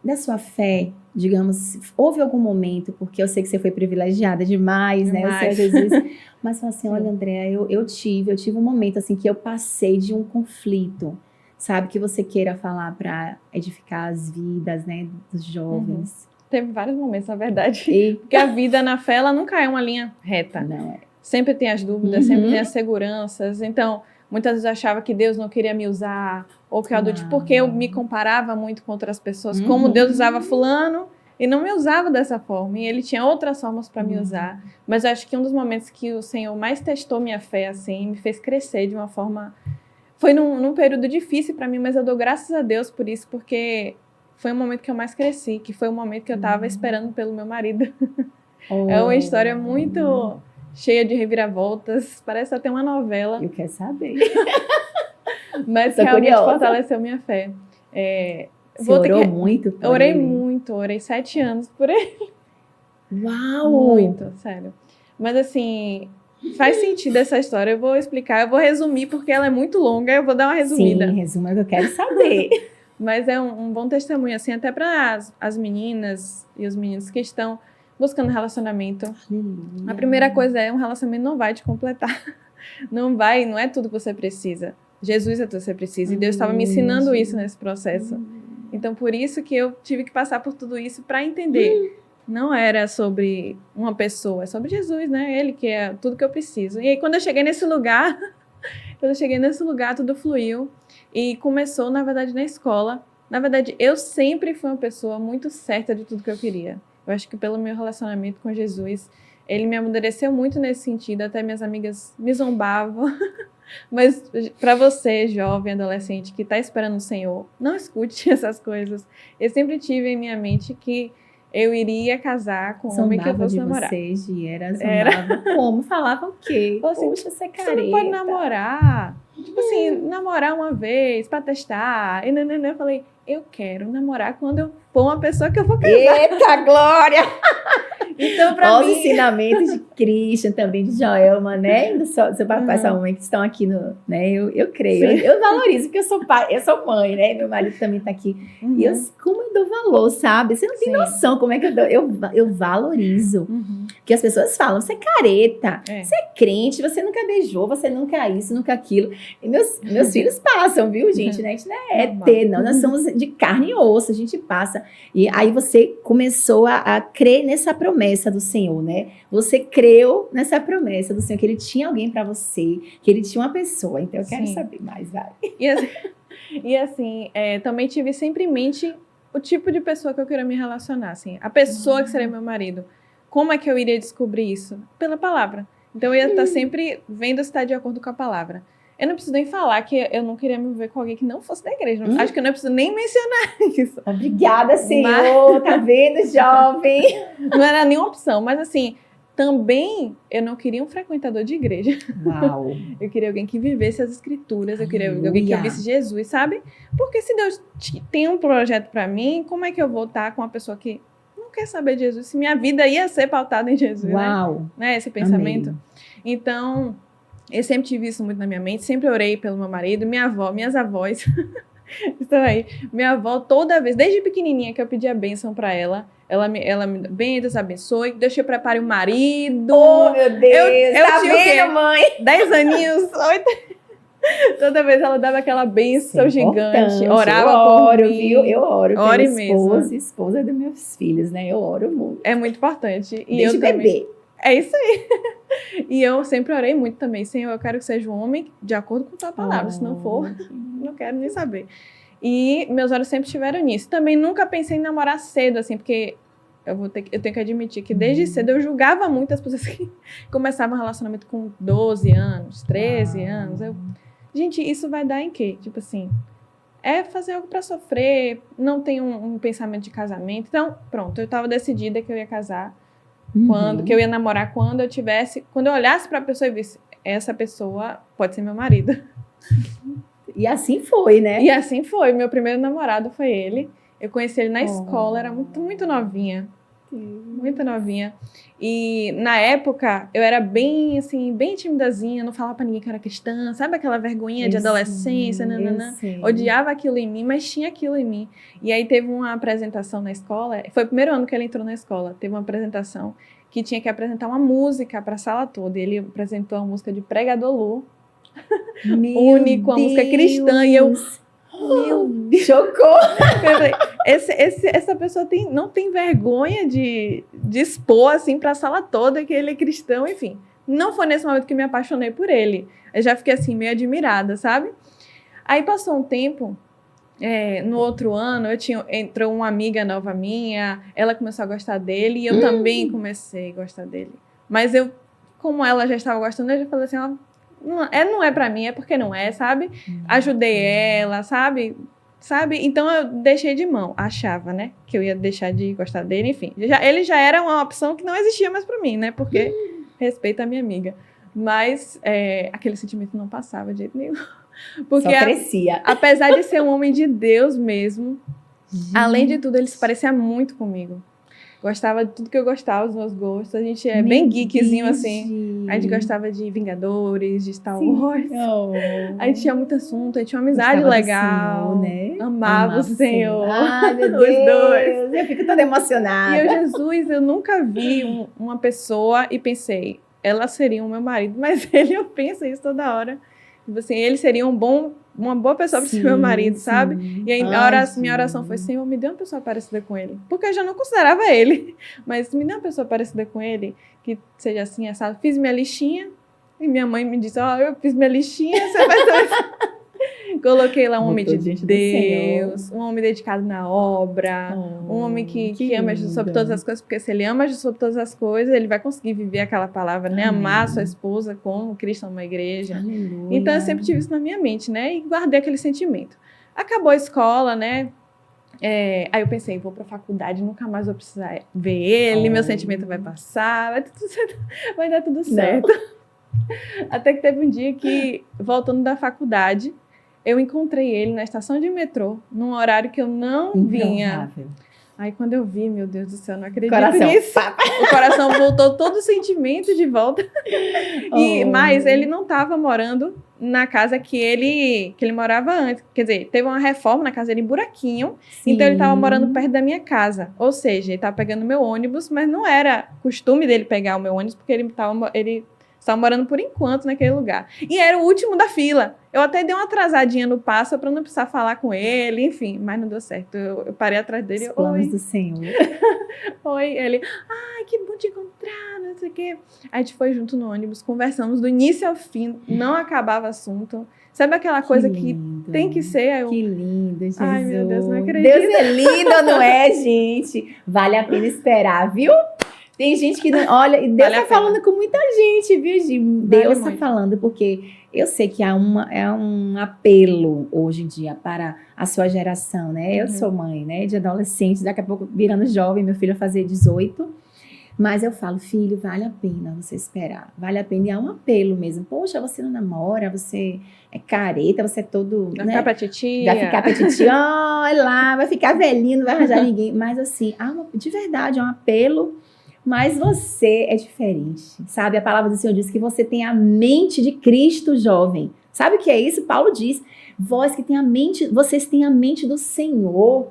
da sua fé, digamos, houve algum momento, porque eu sei que você foi privilegiada demais, né, o Senhor Jesus, mas falou assim, olha, Andréa, eu tive um momento, assim, que eu passei de um conflito, sabe, que você queira falar para edificar as vidas, né, dos jovens? Teve vários momentos, na verdade. Porque a vida na fé, ela nunca é uma linha reta. Não é. Sempre tem as dúvidas, sempre tem as seguranças. Então, muitas vezes eu achava que Deus não queria me usar, ou que porque eu me comparava muito com outras pessoas, como Deus usava fulano e não me usava dessa forma. E ele tinha outras formas para me usar. Mas eu acho que um dos momentos que o Senhor mais testou minha fé, assim, me fez crescer de uma forma... Foi num período difícil para mim, mas eu dou graças a Deus por isso, porque foi o momento que eu mais cresci, que foi o momento que eu estava esperando pelo meu marido. É uma história muito cheia de reviravoltas, parece até uma novela. Eu quero saber. Mas realmente fortaleceu minha fé. Você orou muito por Orei ele? muito, orei 7 anos por ele. Uau! Muito, sério. Mas assim, faz sentido essa história, eu vou explicar, eu vou resumir, porque ela é muito longa, eu vou dar uma resumida. Sim, resuma que eu quero saber. Mas é um bom testemunho, assim, até para as meninas e os meninos que estão buscando relacionamento. Aleluia. A primeira coisa um relacionamento não vai te completar. Não é tudo que você precisa. Jesus é tudo que você precisa. E Deus estava me ensinando isso nesse processo. Então, por isso que eu tive que passar por tudo isso para entender. Não era sobre uma pessoa, é sobre Jesus, né? Ele que é tudo que eu preciso. E aí, quando eu cheguei nesse lugar, tudo fluiu. E começou, na verdade, na escola. Na verdade, eu sempre fui uma pessoa muito certa de tudo que eu queria. Eu acho que pelo meu relacionamento com Jesus, ele me amadureceu muito nesse sentido. Até minhas amigas me zombavam. Mas para você, jovem, adolescente, que está esperando o Senhor, não escute essas coisas. Eu sempre tive em minha mente que eu iria casar com um homem que eu fosse namorar. Vocês, zombava. Como? Falavam o quê? Assim, poxa, você é careta. Você não pode namorar. Tipo assim, namorar uma vez pra testar. E eu falei, eu quero namorar quando eu for uma pessoa que eu vou casar. Eita, glória! Então, pra mim... Os ensinamentos de Christian, também de Joelma, né? Do seu papai e sua mamãe que estão aqui no... Né? Eu creio. Eu valorizo, porque eu sou pai, eu sou mãe, né? Meu marido também tá aqui. E como eu dou valor, sabe? Você não tem noção como é que eu dou. Eu valorizo. Porque as pessoas falam, você é careta, você é crente, você nunca beijou, você nunca isso, nunca aquilo. E meus filhos passam, viu, gente? Né? A gente não é ET, não. Nós somos de carne e osso, a gente passa. E aí você começou a crer nessa promessa do Senhor, né? Você creu nessa promessa do Senhor, que Ele tinha alguém para você, que Ele tinha uma pessoa. Então eu quero saber mais, vai. E assim, também tive sempre em mente o tipo de pessoa que eu queria me relacionar, assim. A pessoa que seria meu marido. Como é que eu iria descobrir isso? Pela palavra. Então eu ia estar sempre vendo se está de acordo com a palavra. Eu não preciso nem falar que eu não queria me ver com alguém que não fosse da igreja. Acho que eu não preciso nem mencionar isso. Obrigada, Senhor. Tá vendo, jovem? Não era nenhuma opção. Mas assim, também eu não queria um frequentador de igreja. Uau. Eu queria alguém que vivesse as escrituras. Eu queria alguém que visse Jesus, sabe? Porque se Deus tem um projeto para mim, como é que eu vou estar com uma pessoa que não quer saber de Jesus? Se minha vida ia ser pautada em Jesus, né? Esse pensamento. Amém. Então... eu sempre tive isso muito na minha mente, sempre orei pelo meu marido, minhas avós, estão aí. Minha avó, toda vez, desde pequenininha que eu pedia bênção para ela me bem, Deus abençoe, Deus te prepare um marido. Oh, meu Deus, eu tá vendo, mãe? 10 aninhos, 8... Toda vez ela dava aquela bênção gigante, orava por mim. Viu? Eu oro pela mesmo. esposa dos meus filhos, né? Eu oro muito. É muito importante. E desde bebê. É isso aí. E eu sempre orei muito também. Senhor, eu quero que seja um homem de acordo com a tua palavra. Se não for, não quero nem saber. E meus olhos sempre estiveram nisso. Também nunca pensei em namorar cedo, assim, porque eu tenho que admitir que desde cedo eu julgava muito as pessoas que começavam um relacionamento com 12 anos, 13 anos. Gente, isso vai dar em quê? Tipo assim, é fazer algo pra sofrer, não tem um pensamento de casamento. Então, pronto, eu tava decidida que eu ia casar. Que eu ia namorar quando eu olhasse pra pessoa e visse, essa pessoa pode ser meu marido. E assim foi, né? E assim foi, meu primeiro namorado foi ele. Eu conheci ele na escola, era muito, muito novinha. Muito novinha. E na época, eu era bem, assim, bem timidazinha, não falava pra ninguém que eu era cristã, sabe aquela vergonhinha de adolescência, odiava aquilo em mim, mas tinha aquilo em mim. E aí teve uma apresentação na escola, foi o primeiro ano que ele entrou na escola, teve uma apresentação que tinha que apresentar uma música pra sala toda, e ele apresentou a música de Pregador Lu, único, uma música cristã, e eu... meu Deus. Chocou. Essa pessoa não tem vergonha de expor, assim, pra sala toda que ele é cristão, enfim. Não foi nesse momento que me apaixonei por ele. Eu já fiquei, assim, meio admirada, sabe? Aí passou um tempo, no outro ano, entrou uma amiga nova minha, ela começou a gostar dele e eu também comecei a gostar dele. Mas como ela já estava gostando, eu já falei assim, ó, não é pra mim, é porque não é, sabe? Ajudei ela, sabe? Então eu deixei de mão, achava, né? Que eu ia deixar de gostar dele, enfim. Ele já era uma opção que não existia mais pra mim, né? Porque respeito a minha amiga. Mas aquele sentimento não passava de jeito nenhum. Porque só crescia. Apesar de ser um homem de Deus mesmo, além de tudo, ele se parecia muito comigo. Gostava de tudo que eu gostava, os meus gostos. A gente é bem geekzinho, assim. A gente gostava de Vingadores, de Star Wars. Oh. A gente tinha muito assunto, a gente tinha uma amizade legal. Senhor, né? Amava o Senhor. Ai, meu Deus. Os dois. Eu fico toda emocionada. E Jesus, eu nunca vi uma pessoa e pensei, ela seria o meu marido. Mas eu penso isso toda hora. Assim, ele seria uma boa pessoa para ser meu marido, sabe? E aí, minha oração foi, Senhor, me dê uma pessoa parecida com ele. Porque eu já não considerava ele. Mas me dê uma pessoa parecida com ele, que seja assim, assado. Fiz minha listinha, e minha mãe me disse, eu fiz minha listinha, você vai saber. Coloquei lá um homem de Deus, um homem dedicado na obra, um homem que ama Jesus sobre todas as coisas, porque se ele ama Jesus sobre todas as coisas, ele vai conseguir viver aquela palavra, né? Amar a sua esposa como Cristo ama a igreja. Aleluia. Então eu sempre tive isso na minha mente, né? E guardei aquele sentimento. Acabou a escola, né? Aí eu pensei, vou pra faculdade, nunca mais vou precisar ver ele, meu sentimento vai passar, vai dar tudo certo. Até que teve um dia que, voltando da faculdade, eu encontrei ele na estação de metrô, num horário que eu não vinha. Aí quando eu vi, meu Deus do céu, não acredito nisso. O coração voltou todo o sentimento de volta. Mas ele não estava morando na casa que ele morava antes. Quer dizer, teve uma reforma na casa dele em Buraquinho. Sim. Então ele estava morando perto da minha casa. Ou seja, ele estava pegando meu ônibus, mas não era costume dele pegar o meu ônibus, porque ele estava morando por enquanto naquele lugar. E era o último da fila. Eu até dei uma atrasadinha no passo para não precisar falar com ele, enfim, mas não deu certo. Eu parei atrás dele. Os planos do Senhor. Oi, ele, que bom te encontrar, não sei o quê. A gente foi junto no ônibus, conversamos do início ao fim, não acabava o assunto. Sabe aquela coisa que tem que ser? Que lindo, Jesus. Ai, meu Deus, não acredito. Deus é lindo, não é, gente? Vale a pena esperar, viu? Tem gente que não... Olha, e Deus está falando com muita gente, viu, Gi? Deus está falando, porque eu sei que é um apelo hoje em dia para a sua geração, né? Eu sou mãe, né, de adolescentes, daqui a pouco virando jovem, meu filho vai fazer 18. Mas eu falo, filho, vale a pena você esperar. Vale a pena, e é um apelo mesmo. Poxa, você não namora, você é careta, você é todo... Vai ficar pra titia. Vai ficar pra titia, olha lá, vai ficar velhinho, não vai arranjar ninguém. Mas assim, de verdade, é um apelo. Mas você é diferente, sabe? A palavra do Senhor diz que você tem a mente de Cristo, jovem. Sabe o que é isso? Paulo diz, vocês têm a mente do Senhor.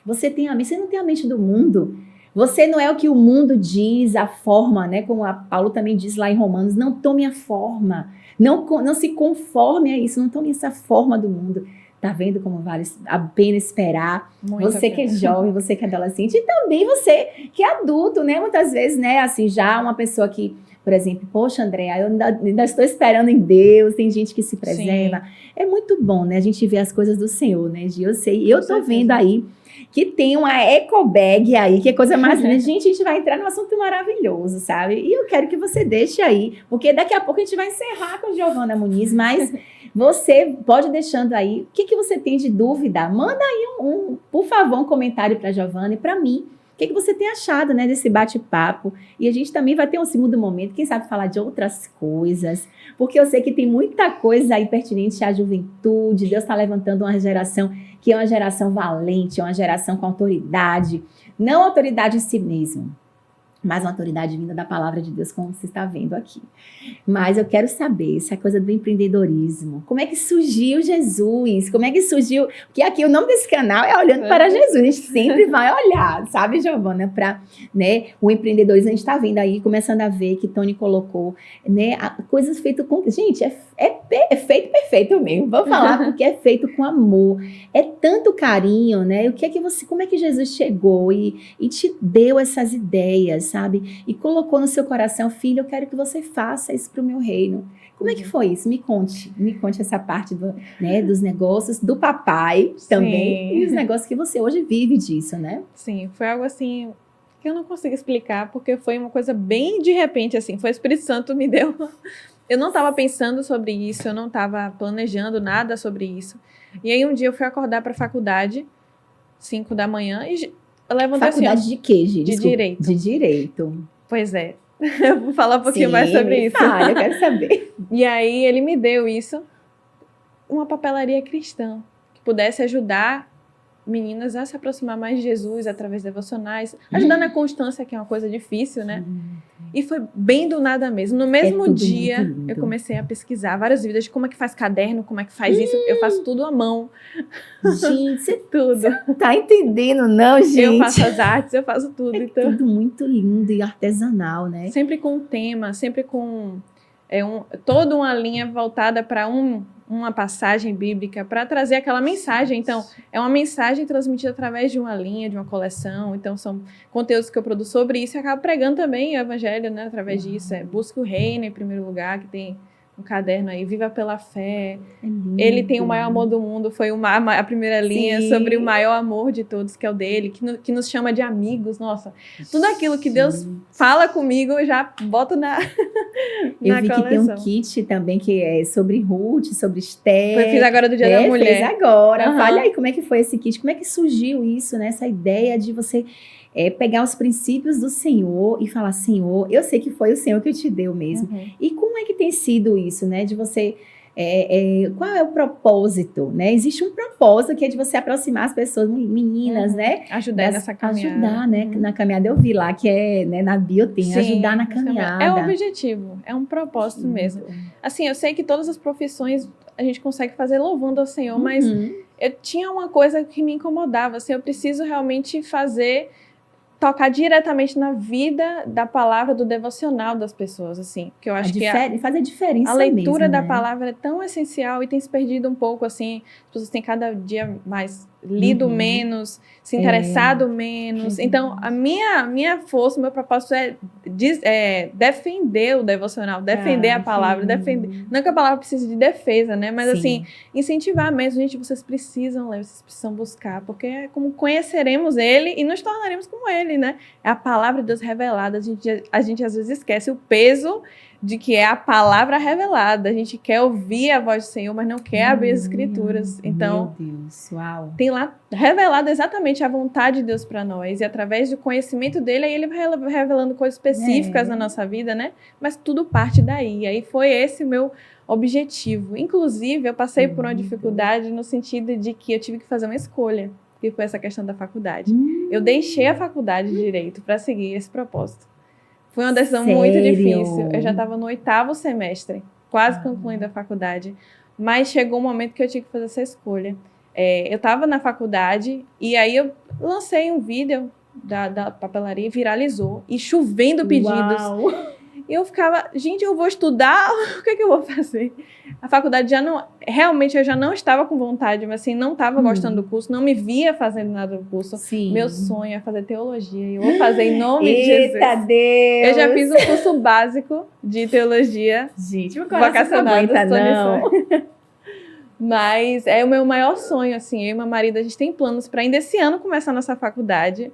Você não tem a mente do mundo. Você não é o que o mundo diz, a forma, né? Como Paulo também diz lá em Romanos, não tome a forma. Não se conforme a isso, não tome essa forma do mundo. Tá vendo como vale a pena esperar? Muito você que é jovem, você que é adolescente e também você que é adulto, né? Muitas vezes, né? Assim, já uma pessoa que, por exemplo, poxa, Andréa, eu ainda estou esperando em Deus, tem gente que se preserva. Sim. É muito bom, né? A gente vê as coisas do Senhor, né, Gi? Eu sei, eu tô vendo aí que tem uma eco bag aí, que é coisa mais linda. Gente, a gente vai entrar num assunto maravilhoso, sabe? E eu quero que você deixe aí, porque daqui a pouco a gente vai encerrar com Giovana Muniz, mas você pode deixando aí, o que você tem de dúvida? Manda aí por favor, um comentário para a Giovana e para mim. O que você tem achado, né, desse bate-papo? E a gente também vai ter um segundo momento, quem sabe falar de outras coisas, porque eu sei que tem muita coisa aí pertinente à juventude. Deus está levantando uma geração que é uma geração valente, é uma geração com autoridade, não autoridade em si mesmo, mais uma autoridade vinda da palavra de Deus, como você está vendo aqui. Mas eu quero saber essa coisa do empreendedorismo. Como é que surgiu Jesus? Como é que surgiu? Porque aqui o nome desse canal é Olhando para Jesus. A gente sempre vai olhar, sabe, Giovana, para, né, o empreendedorismo. A gente está vendo aí, começando a ver que Tony colocou, né, coisas feitas com... Gente, é feito perfeito mesmo. Vou falar porque é feito com amor. É tanto carinho, né? O que é que você... Como é que Jesus chegou e te deu essas ideias, sabe? E colocou no seu coração, filho, eu quero que você faça isso para o meu reino. Como é que foi isso? Me conte essa parte né, dos negócios do papai também. Sim. E os negócios que você hoje vive disso, né? Sim, foi algo assim que eu não consigo explicar, porque foi uma coisa bem de repente, assim, foi o Espírito Santo me deu. Eu não estava pensando sobre isso, eu não estava planejando nada sobre isso. E aí um dia eu fui acordar para a faculdade, 5 da manhã, e eu levantei faculdade assim, de quê, Gi? De Direito. De Direito. Pois é. Eu vou falar um pouquinho mais sobre isso. Fale, eu quero saber. E aí ele me deu isso, uma papelaria cristã, que pudesse ajudar meninas a se aproximar mais de Jesus através de devocionais, ajudar na constância, que é uma coisa difícil, né? E foi bem do nada mesmo. No mesmo dia, eu comecei a pesquisar várias vídeos de como é que faz caderno, como é que faz isso. Eu faço tudo à mão. Gente, tudo. Você não tá entendendo, não, gente? Eu faço as artes, eu faço tudo. Então, tudo muito lindo e artesanal, né? Sempre com um tema, sempre com toda uma linha voltada para uma passagem bíblica, para trazer aquela mensagem. Então, é uma mensagem transmitida através de uma linha, de uma coleção. Então, são conteúdos que eu produzo sobre isso e acabo pregando também o evangelho, né, através disso. Busque o reino em primeiro lugar, que tem um caderno aí, Viva pela Fé. Ele tem o maior amor do mundo, foi a primeira linha. Sim. Sobre o maior amor de todos, que é o dele, que nos chama de amigos. Nossa, tudo aquilo que Deus fala comigo, eu já boto na eu vi coleção. Que tem um kit também que é sobre Ruth, sobre Esther. Eu fiz agora do Dia da Mulher. Fez agora. Fale aí como é que foi esse kit, como é que surgiu isso, né? Essa ideia de você pegar os princípios do Senhor e falar, Senhor, eu sei que foi o Senhor que te deu mesmo. E como é que tem sido isso, né? De você... qual é o propósito, né? Existe um propósito que é de você aproximar as pessoas, meninas, né? Ajudar nessa caminhada. Ajudar, né? Na caminhada eu vi lá que né, na bio tem. Sim, ajudar na caminhada. É o objetivo, é um propósito mesmo. Assim, eu sei que todas as profissões a gente consegue fazer louvando ao Senhor, mas eu tinha uma coisa que me incomodava, assim, eu preciso realmente tocar diretamente na vida da palavra, do devocional das pessoas, assim. Que eu acho que faz a diferença a leitura mesmo, da né? palavra é tão essencial e tem se perdido um pouco, assim. As pessoas têm cada dia mais lido menos, se interessado menos. Então, a minha força, o meu propósito é defender o devocional, defender a palavra, defender. Não que a palavra precise de defesa, né? Mas, assim, incentivar mesmo. Gente, vocês precisam ler, vocês precisam buscar, porque é como conheceremos ele e nos tornaremos como ele, né? É a palavra de Deus revelada. A gente às vezes esquece o peso de que é a palavra revelada. A gente quer ouvir a voz do Senhor, mas não quer abrir as escrituras. Então, meu Deus, uau. Tem lá revelado exatamente a vontade de Deus para nós. E através do conhecimento dele, aí ele vai revelando coisas específicas na nossa vida, né? Mas tudo parte daí. Aí foi esse o meu objetivo. Inclusive, eu passei por uma dificuldade no sentido de que eu tive que fazer uma escolha, que foi essa questão da faculdade. Eu deixei a faculdade de Direito para seguir esse propósito. Foi uma decisão muito difícil. Eu já estava no 8º semestre, quase concluindo a faculdade. Mas chegou um momento que eu tinha que fazer essa escolha. Eu estava na faculdade e aí eu lancei um vídeo da papelaria e viralizou. E chovendo pedidos. Uau. E eu ficava, gente, eu vou estudar? O que é que eu vou fazer? A faculdade realmente eu já não estava com vontade, mas assim, não estava gostando do curso, não me via fazendo nada do curso. Sim. Meu sonho é fazer teologia e eu vou fazer em nome de Jesus. Eita Deus! Eu já fiz um curso básico de teologia. Gente, meu coração não aguenta, não. Mas é o meu maior sonho, assim, eu e meu marido, a gente tem planos para ainda esse ano começar a nossa faculdade,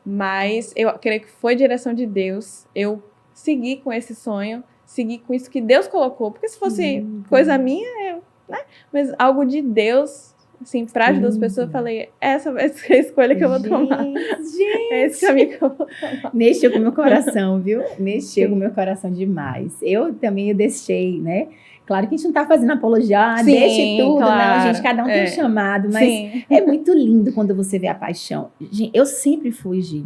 mas eu creio que foi direção de Deus, eu segui com esse sonho, segui com isso que Deus colocou, porque se fosse coisa minha, né? Mas algo de Deus, assim, para ajudar as pessoas, eu falei, essa vai ser a escolha que eu vou tomar. Gente. É esse caminho que eu vou tomar. Mexeu com o meu coração, viu? Mexeu com o meu coração demais. Eu deixei, né? Claro que a gente não tá fazendo apologia, deixe tudo, claro. Não, gente, cada um tem um chamado, mas é muito lindo quando você vê a paixão. Gente, eu sempre fui, Gi,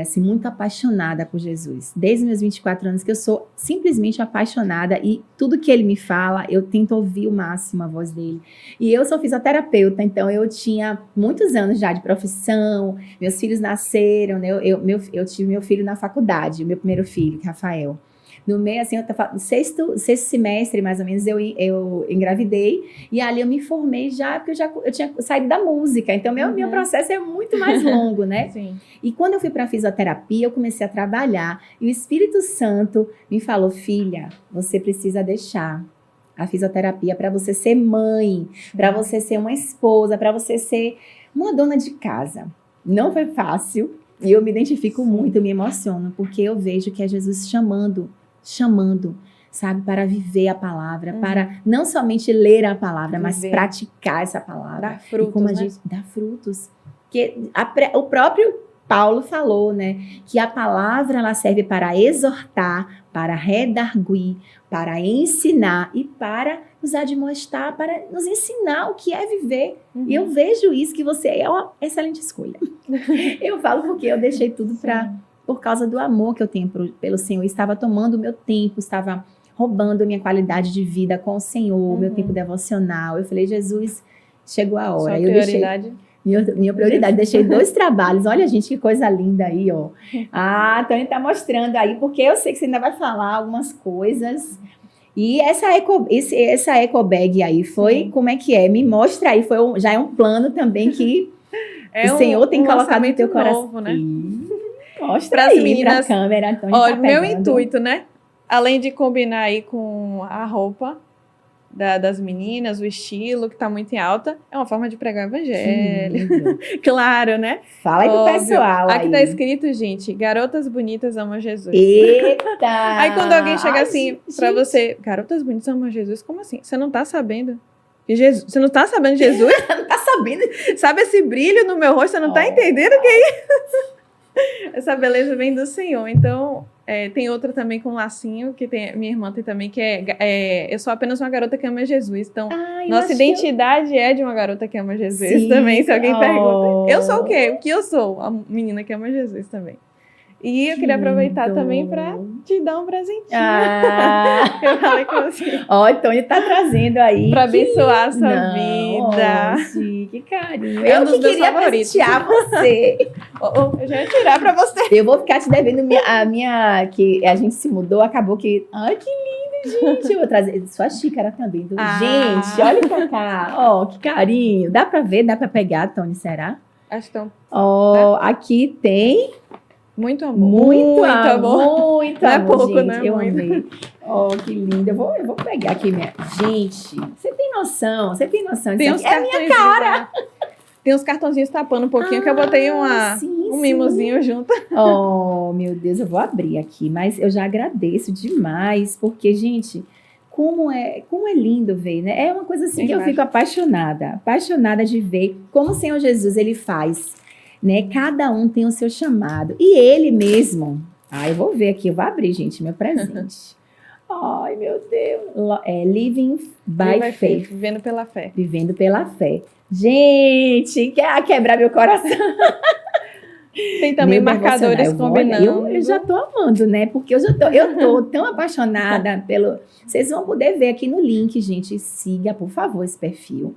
assim, muito apaixonada por Jesus. Desde meus 24 anos que eu sou simplesmente apaixonada e tudo que ele me fala, eu tento ouvir o máximo a voz dele. E eu sou fisioterapeuta, então eu tinha muitos anos já de profissão, meus filhos nasceram, né? Eu tive meu filho na faculdade, o meu primeiro filho, Rafael. No meio, assim, sexto semestre, mais ou menos, eu engravidei. E ali eu me formei já, porque eu tinha saído da música. Então, meu processo é muito mais longo, né? Sim. E quando eu fui para a fisioterapia, eu comecei a trabalhar. E o Espírito Santo me falou, filha, você precisa deixar a fisioterapia para você ser mãe, para você ser uma esposa, para você ser uma dona de casa. Não foi fácil. E eu me identifico muito, me emociono, porque eu vejo que é Jesus chamando, sabe, para viver a palavra, para não somente ler a palavra, mas praticar essa palavra. Dar frutos, e como a gente dá frutos. Porque o próprio Paulo falou, né, que a palavra ela serve para exortar, para redarguir, para ensinar e para nos admoestar, para nos ensinar o que é viver. E eu vejo isso, que você é uma excelente escolha. Eu falo porque eu deixei tudo por causa do amor que eu tenho pelo Senhor. Eu estava tomando o meu tempo, estava roubando a minha qualidade de vida com o Senhor, meu tempo devocional. Eu falei, Jesus, chegou a hora. Sua prioridade? Minha prioridade. Deixei 2 trabalhos. Olha, gente, que coisa linda aí, ó. Ah, Tony tá mostrando aí, porque eu sei que você ainda vai falar algumas coisas. E essa eco bag aí foi, como é que é? Me mostra aí, já é um plano também que o Senhor tem colocado no teu coração. Novo, né? Mostra para aí as meninas, pra câmera, Antônio. Olha, meu intuito, né? Além de combinar aí com a roupa das meninas, o estilo que tá muito em alta, é uma forma de pregar o evangelho. Claro, né? Fala aí pro pessoal. Aqui tá escrito, gente, garotas bonitas amam Jesus. Eita! Aí quando alguém chega assim pra você, garotas bonitas amam Jesus, como assim? Você não tá sabendo? Você não tá sabendo de Jesus? Não tá sabendo? Sabe esse brilho no meu rosto? Você não tá entendendo o que é isso? Essa beleza vem do Senhor. Então, tem outra também com lacinho, que minha irmã tem também, que eu sou apenas uma garota que ama Jesus. Então, nossa identidade é de uma garota que ama Jesus também, se alguém pergunta. Eu sou o quê? O que eu sou? A menina que ama Jesus também. E eu queria aproveitar também para te dar um presentinho. Eu falei com você. Ó, então ele tá trazendo aí. Para abençoar a sua vida. Que carinho. Eu que queria presentear você. Eu já ia tirar para você. Eu vou ficar te devendo a minha, que a gente se mudou, acabou que... Ai, que lindo, gente. Eu vou trazer sua xícara também. Gente, olha pra cá. Ó, que carinho. Dá pra ver, dá pra pegar, Tony, será? Acho que estão. Ó, aqui tem... Muito amor. Muito amor. Muito não amor, é pouco, gente. Né? Eu amei. Oh, que lindo. Eu vou pegar aqui minha... Gente, você tem noção? Tem uns é minha cara. Tem uns cartãozinhos tapando um pouquinho, que eu botei um mimozinho junto. Oh, meu Deus, eu vou abrir aqui. Mas eu já agradeço demais, porque, gente... Como é lindo ver, né? É uma coisa assim que eu fico apaixonada de ver como o Senhor Jesus, ele faz... Né? Cada um tem o seu chamado. E ele mesmo... eu vou ver aqui, eu vou abrir, gente, meu presente. Ai, meu Deus. Living by Faith. Vivendo pela fé. Vivendo pela fé. Gente, quer quebrar meu coração. Tem também marcadores combinando. Eu já tô amando, né? Porque eu tô tão apaixonada pelo... Vocês vão poder ver aqui no link, gente. Siga, por favor, esse perfil.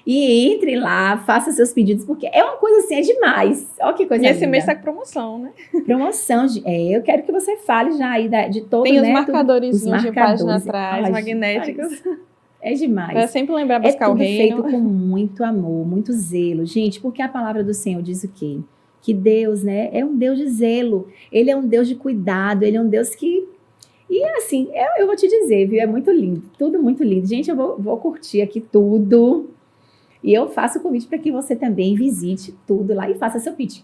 E entre lá, faça seus pedidos, porque é uma coisa assim, é demais. Olha que coisa linda. E esse mês tá com promoção, né? Promoção, eu quero que você fale já aí de todo, Tem né? Os marcadores de página atrás, magnéticos. É demais. Pra sempre lembrar buscar o reino. É tudo feito com muito amor, muito zelo. Gente, porque a palavra do Senhor diz o quê? Que Deus, né, é um Deus de zelo. Ele é um Deus de cuidado, ele é um Deus que... E assim, eu vou te dizer, viu? É muito lindo, tudo muito lindo. Gente, eu vou curtir aqui tudo. E eu faço o convite para que você também visite tudo lá e faça seu pedido.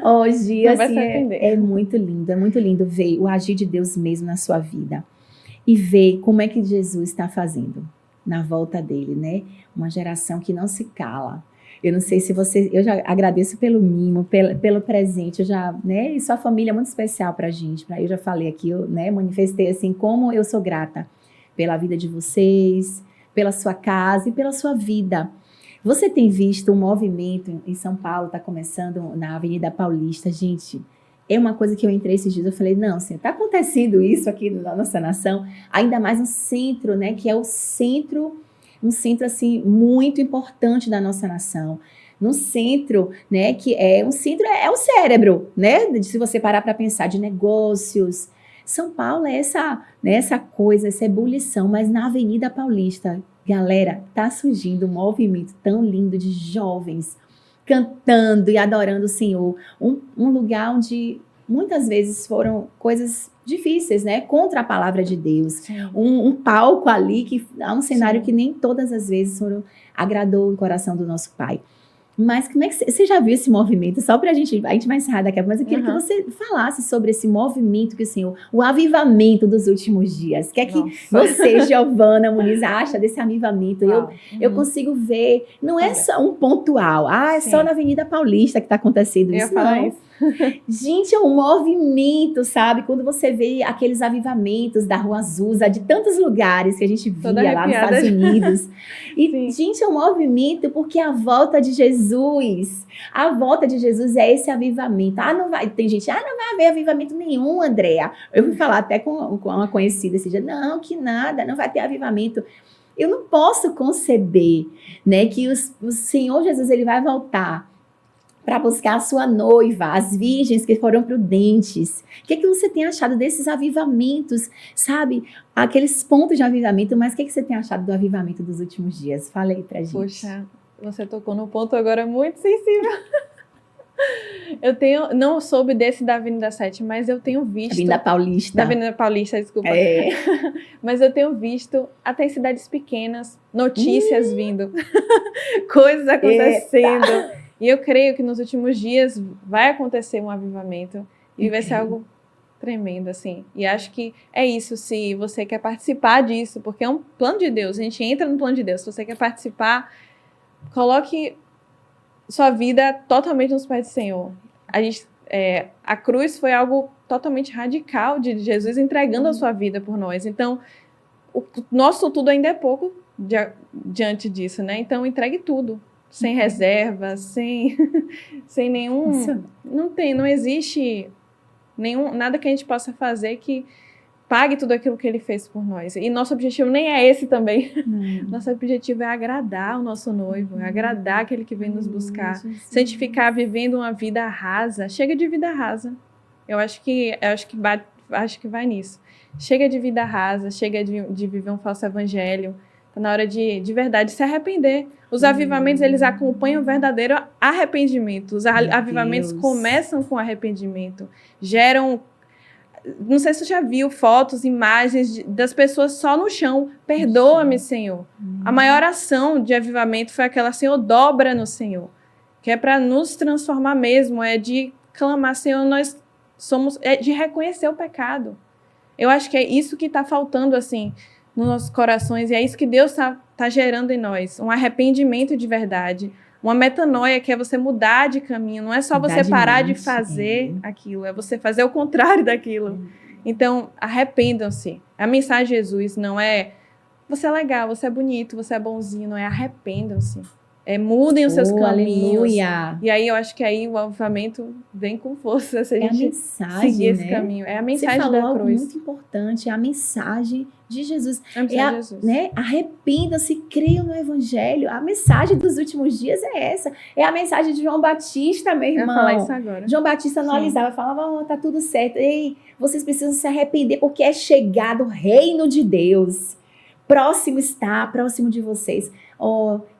Hoje, assim, é muito lindo ver o agir de Deus mesmo na sua vida. E ver como é que Jesus está fazendo na volta dele, né? Uma geração que não se cala. Eu não sei se você... Eu já agradeço pelo mimo, pelo presente. Eu já, né? E sua família é muito especial pra gente. Eu já falei aqui, eu, né, manifestei assim, como eu sou grata pela vida de vocês, pela sua casa e pela sua vida. Você tem visto um movimento em São Paulo, está começando na Avenida Paulista, gente. É uma coisa que eu entrei esses dias, eu falei, não, assim, está acontecendo isso aqui na nossa nação, ainda mais no centro, né, que é um centro assim muito importante da nossa nação. No centro, né, que é um centro, é o cérebro, né, se você parar para pensar, de negócios. São Paulo é essa coisa, essa ebulição, mas na Avenida Paulista, galera, tá surgindo um movimento tão lindo de jovens cantando e adorando o Senhor. Um lugar onde muitas vezes foram coisas difíceis, né? Contra a palavra de Deus. Um palco ali, que há um cenário Sim. que nem todas as vezes agradou o coração do nosso Pai. Mas como é que você já viu esse movimento? Só para a gente vai encerrar daqui a pouco, mas eu queria que você falasse sobre esse movimento que o Senhor, o avivamento dos últimos dias. O que é que você, Giovana Muniz, acha desse avivamento? Eu consigo ver, não é só um pontual, é Sim. só na Avenida Paulista que está acontecendo isso, não. Gente, é um movimento, sabe? Quando você vê aqueles avivamentos da Rua Azusa, de tantos lugares que a gente via lá nos Estados Unidos. E, gente, é um movimento porque a volta de Jesus é esse avivamento. Tem gente, não vai haver avivamento nenhum, Andréa. Eu fui falar até com uma conhecida esse dia, não, que nada, não vai ter avivamento. Eu não posso conceber, né, que o Senhor Jesus, ele vai voltar para buscar a sua noiva, as virgens que foram prudentes. O que você tem achado desses avivamentos, sabe? Aqueles pontos de avivamento, mas o que você tem achado do avivamento dos últimos dias? Fala aí pra gente. Poxa, você tocou num ponto agora muito sensível. Não soube desse da Avenida 7, mas eu tenho visto... Avenida Paulista. Da Avenida Paulista, desculpa. Mas eu tenho visto, até em cidades pequenas, notícias vindo, coisas acontecendo. Eita. E eu creio que nos últimos dias vai acontecer um avivamento e vai ser algo tremendo, assim. E acho que é isso, se você quer participar disso, porque é um plano de Deus, a gente entra no plano de Deus. Se você quer participar, coloque sua vida totalmente nos pés do Senhor. A cruz foi algo totalmente radical de Jesus entregando a sua vida por nós. Então, o nosso tudo ainda é pouco diante disso, né? Então, entregue tudo. Sem reserva, sem nenhum... Não existe nada que a gente possa fazer que pague tudo aquilo que ele fez por nós. E nosso objetivo nem é esse também. Nosso objetivo é agradar o nosso noivo, é agradar aquele que vem nos buscar. Se a gente ficar vivendo uma vida rasa, chega de vida rasa. Eu acho que vai nisso. Chega de vida rasa, chega de viver um falso evangelho. Está na hora de verdade se arrepender. Os avivamentos, eles acompanham o verdadeiro arrependimento. Os avivamentos começam com arrependimento. Geram... Não sei se você já viu fotos, imagens das pessoas só no chão. Perdoa-me, Senhor. A maior ação de avivamento foi aquela, Senhor, dobra no Senhor. Que é para nos transformar mesmo. É de clamar, Senhor, nós somos... É de reconhecer o pecado. Eu acho que é isso que está faltando, assim... nos nossos corações, e é isso que Deus está gerando em nós, um arrependimento de verdade, uma metanoia, que é você mudar de caminho, não é só você parar de fazer aquilo, é você fazer o contrário daquilo. Então, arrependam-se. A mensagem de Jesus não é você é legal, você é bonito, você é bonzinho, não é arrependam-se. Mudem os seus caminhos. Aleluia. E aí eu acho que aí o avivamento vem com força se a gente mensagem, seguir esse caminho. É a mensagem da cruz. Você falou algo muito importante, é a mensagem de Jesus. De Jesus. Né? Arrependam-se, creiam no Evangelho. A mensagem dos últimos dias é essa. É a mensagem de João Batista, meu irmão. Eu ia falar isso agora. João Batista não alisava, falava, tá tudo certo. Ei, vocês precisam se arrepender porque é chegado o reino de Deus. Próximo de vocês.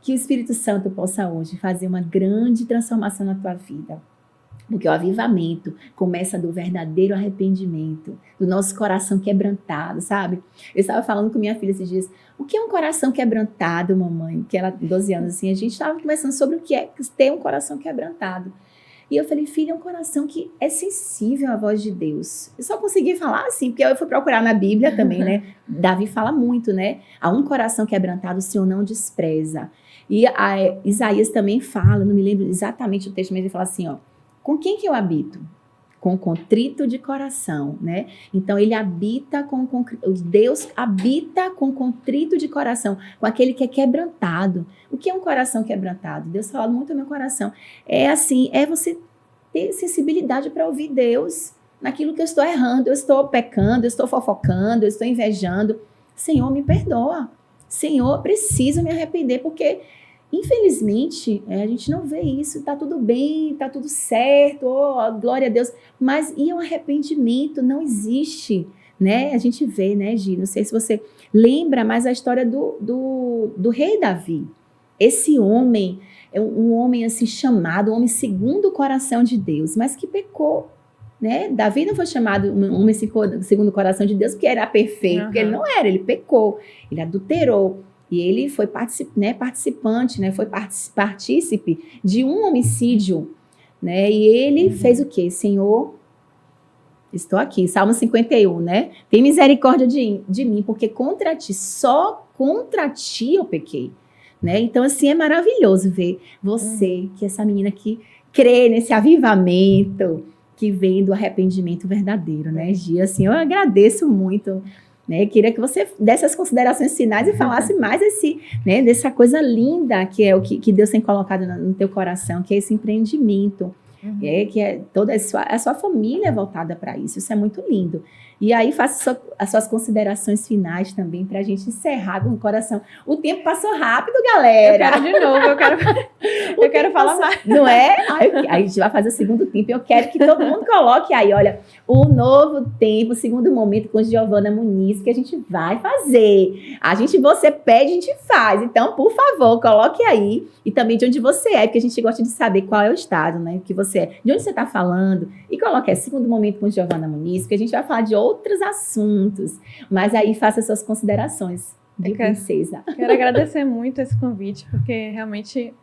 Que o Espírito Santo possa hoje fazer uma grande transformação na tua vida. Porque o avivamento começa do verdadeiro arrependimento, do nosso coração quebrantado, sabe? Eu estava falando com minha filha esses dias, o que é um coração quebrantado, mamãe? Que ela, 12 anos assim, a gente estava conversando sobre o que é ter um coração quebrantado. E eu falei, filha, é um coração que é sensível à voz de Deus. Eu só consegui falar assim, porque eu fui procurar na Bíblia também, né? Davi fala muito, né? A um coração quebrantado o Senhor não despreza. E Isaías também fala, não me lembro exatamente o texto, mas ele fala assim, com quem que eu habito? com contrito de coração, né? Então, ele habita Deus habita com contrito de coração, com aquele que é quebrantado. O que é um coração quebrantado? Deus fala muito no meu coração. É assim, é você ter sensibilidade para ouvir Deus naquilo que eu estou errando, eu estou pecando, eu estou fofocando, eu estou invejando. Senhor, me perdoa. Senhor, preciso me arrepender, porque infelizmente, a gente não vê isso, tá tudo bem, tá tudo certo, oh, glória a Deus, mas e o arrependimento não existe, né? A gente vê, né, Gi? Não sei se você lembra, mas a história do rei Davi. Esse homem, é um homem assim chamado, um homem segundo o coração de Deus, mas que pecou, né? Davi não foi chamado um homem segundo o coração de Deus porque era perfeito, porque ele não era, ele pecou, ele adulterou. E ele foi participante, né? Foi partícipe de um homicídio, né? E ele fez o quê? Senhor, estou aqui, Salmo 51, né? Tem misericórdia de mim, porque só contra ti eu pequei, né? Então, assim, é maravilhoso ver você, que essa menina que crê nesse avivamento que vem do arrependimento verdadeiro, né, Gi? Assim, eu agradeço muito, né? Queria que você desse as considerações finais e falasse mais dessa coisa linda que é o que Deus tem colocado no teu coração, que é esse empreendimento, que é toda a sua família é voltada para isso. Isso é muito lindo. E aí faça as suas considerações finais também para a gente encerrar com o coração. O tempo passou rápido, galera. Eu quero de novo, eu quero falar mais. Não é? Aí a gente vai fazer o segundo tempo. Eu quero que todo mundo coloque aí, olha, o novo tempo, o segundo momento com Giovana Muniz, que a gente vai fazer. Você pede, a gente faz. Então, por favor, coloque aí. E também de onde você é, porque a gente gosta de saber qual é o estado, né? Que você é, de onde você está falando. E coloque aí, segundo momento com Giovana Muniz, porque a gente vai falar de outros assuntos. Mas aí faça suas considerações de princesa. Quero agradecer muito esse convite, porque realmente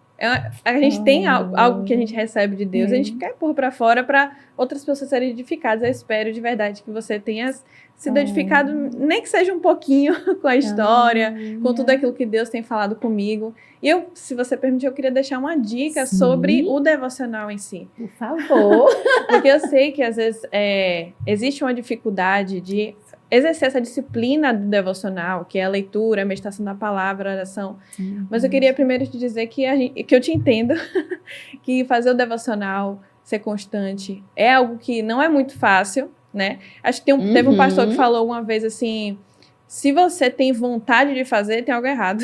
a gente tem algo que a gente recebe de Deus, a gente quer pôr para fora para outras pessoas serem edificadas. Eu espero de verdade que você tenha sido edificado, nem que seja um pouquinho com a história, com tudo aquilo que Deus tem falado comigo. E se você permitir, eu queria deixar uma dica sobre o devocional em si. Por favor. Porque eu sei que às vezes existe uma dificuldade de exercer essa disciplina do devocional, que é a leitura, a meditação da palavra, a oração. Mas eu queria primeiro te dizer que eu te entendo, que fazer o devocional, ser constante, é algo que não é muito fácil, né? Acho que teve um pastor que falou uma vez assim, se você tem vontade de fazer, tem algo errado.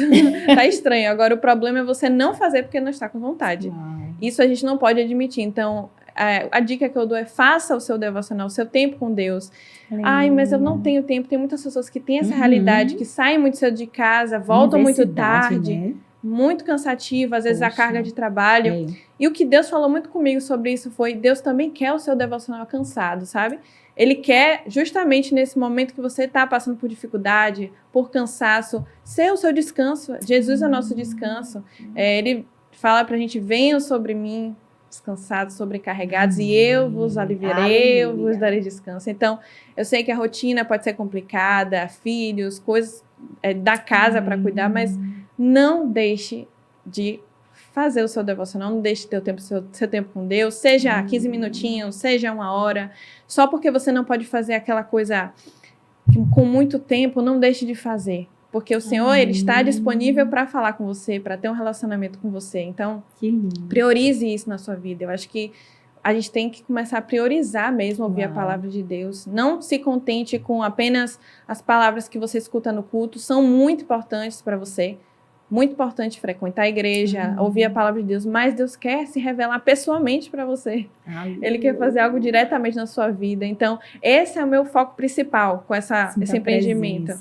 Tá estranho. Agora, o problema é você não fazer porque não está com vontade. Isso a gente não pode admitir. Então, a dica que eu dou é faça o seu devocional, o seu tempo com Deus. Ai, mas eu não tenho tempo. Tem muitas pessoas que têm essa realidade, que saem muito cedo de casa, voltam muito tarde, né? Muito cansativa, às vezes a carga de trabalho. E o que Deus falou muito comigo sobre isso foi, Deus também quer o seu devocional cansado, sabe? Ele quer, justamente nesse momento que você está passando por dificuldade, por cansaço, ser o seu descanso. Jesus é o nosso descanso. Ele fala pra gente, venham sobre mim, descansados, sobrecarregados, e eu vos aliviarei, eu vos darei descanso. Então, eu sei que a rotina pode ser complicada, filhos, coisas da casa para cuidar, mas não deixe de fazer o seu devocional, não deixe de ter seu tempo com Deus, seja 15 minutinhos, seja 1 hora, só porque você não pode fazer aquela coisa com muito tempo, não deixe de fazer. Porque o Senhor, Ele está disponível para falar com você, para ter um relacionamento com você. Então, priorize isso na sua vida. Eu acho que a gente tem que começar a priorizar mesmo, ouvir a palavra de Deus. Não se contente com apenas as palavras que você escuta no culto. São muito importantes para você. Muito importante frequentar a igreja, ouvir a palavra de Deus. Mas Deus quer se revelar pessoalmente para você. Ele quer fazer algo diretamente na sua vida. Então, esse é o meu foco principal com esse empreendimento.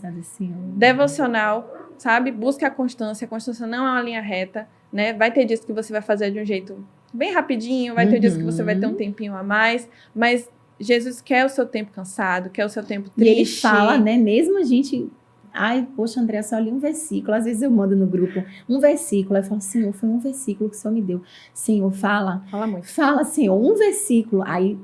Devocional, sabe? Busque a constância. A constância não é uma linha reta, né? Vai ter dias que você vai fazer de um jeito bem rapidinho, vai ter dias que você vai ter um tempinho a mais, mas Jesus quer o seu tempo cansado, quer o seu tempo triste. E Ele fala, né? Mesmo a gente... Ai, poxa, André, só li um versículo. Às vezes eu mando no grupo um versículo. Aí eu falo, Senhor, foi um versículo que o Senhor me deu. Senhor, fala. Fala muito. Fala, Senhor, um versículo. Aí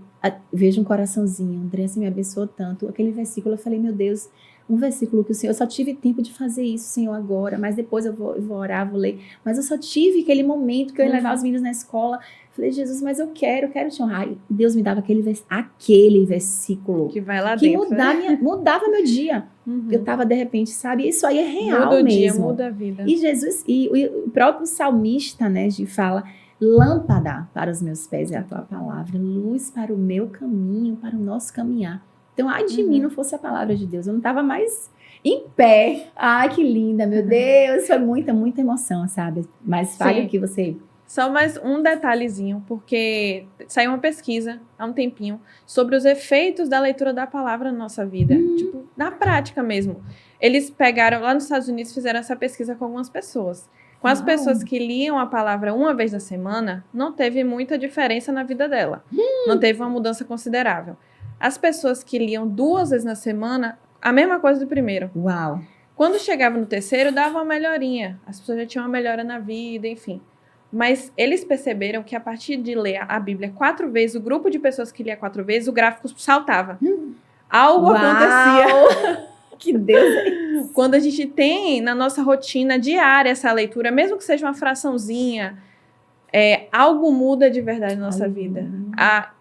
vejo um coraçãozinho. André, você me abençoou tanto. Aquele versículo, eu falei, meu Deus, um versículo que o Senhor, eu só tive tempo de fazer isso, Senhor, agora, mas depois eu vou orar, vou ler. Mas eu só tive aquele momento que eu ia levar os meninos na escola. Falei, Jesus, mas eu quero te honrar. E Deus me dava aquele versículo que vai lá que dentro, mudava meu dia. Eu tava, de repente, sabe, isso aí é real muda o mesmo. dia, muda a vida. E Jesus, e o próprio salmista, né, fala, lâmpada para os meus pés é a tua palavra, luz para o meu caminho, para o nosso caminhar. Então, ai de mim não fosse a palavra de Deus, eu não estava mais em pé. Ai, que linda, meu Deus, foi muita, muita emoção, sabe? Mas fale o que você... Só mais um detalhezinho, porque saiu uma pesquisa há um tempinho sobre os efeitos da leitura da palavra na nossa vida, tipo, na prática mesmo. Eles pegaram, lá nos Estados Unidos, fizeram essa pesquisa com algumas pessoas. Com as pessoas que liam a palavra uma vez na semana, não teve muita diferença na vida dela. Não teve uma mudança considerável. As pessoas que liam 2 vezes na semana, a mesma coisa do primeiro. Uau! Quando chegava no terceiro, dava uma melhorinha. As pessoas já tinham uma melhora na vida, enfim. Mas eles perceberam que a partir de ler a Bíblia 4 vezes, o grupo de pessoas que lia 4 vezes, o gráfico saltava. Algo acontecia. Que Deus é isso. Quando a gente tem na nossa rotina diária essa leitura, mesmo que seja uma fraçãozinha, algo muda de verdade na nossa vida.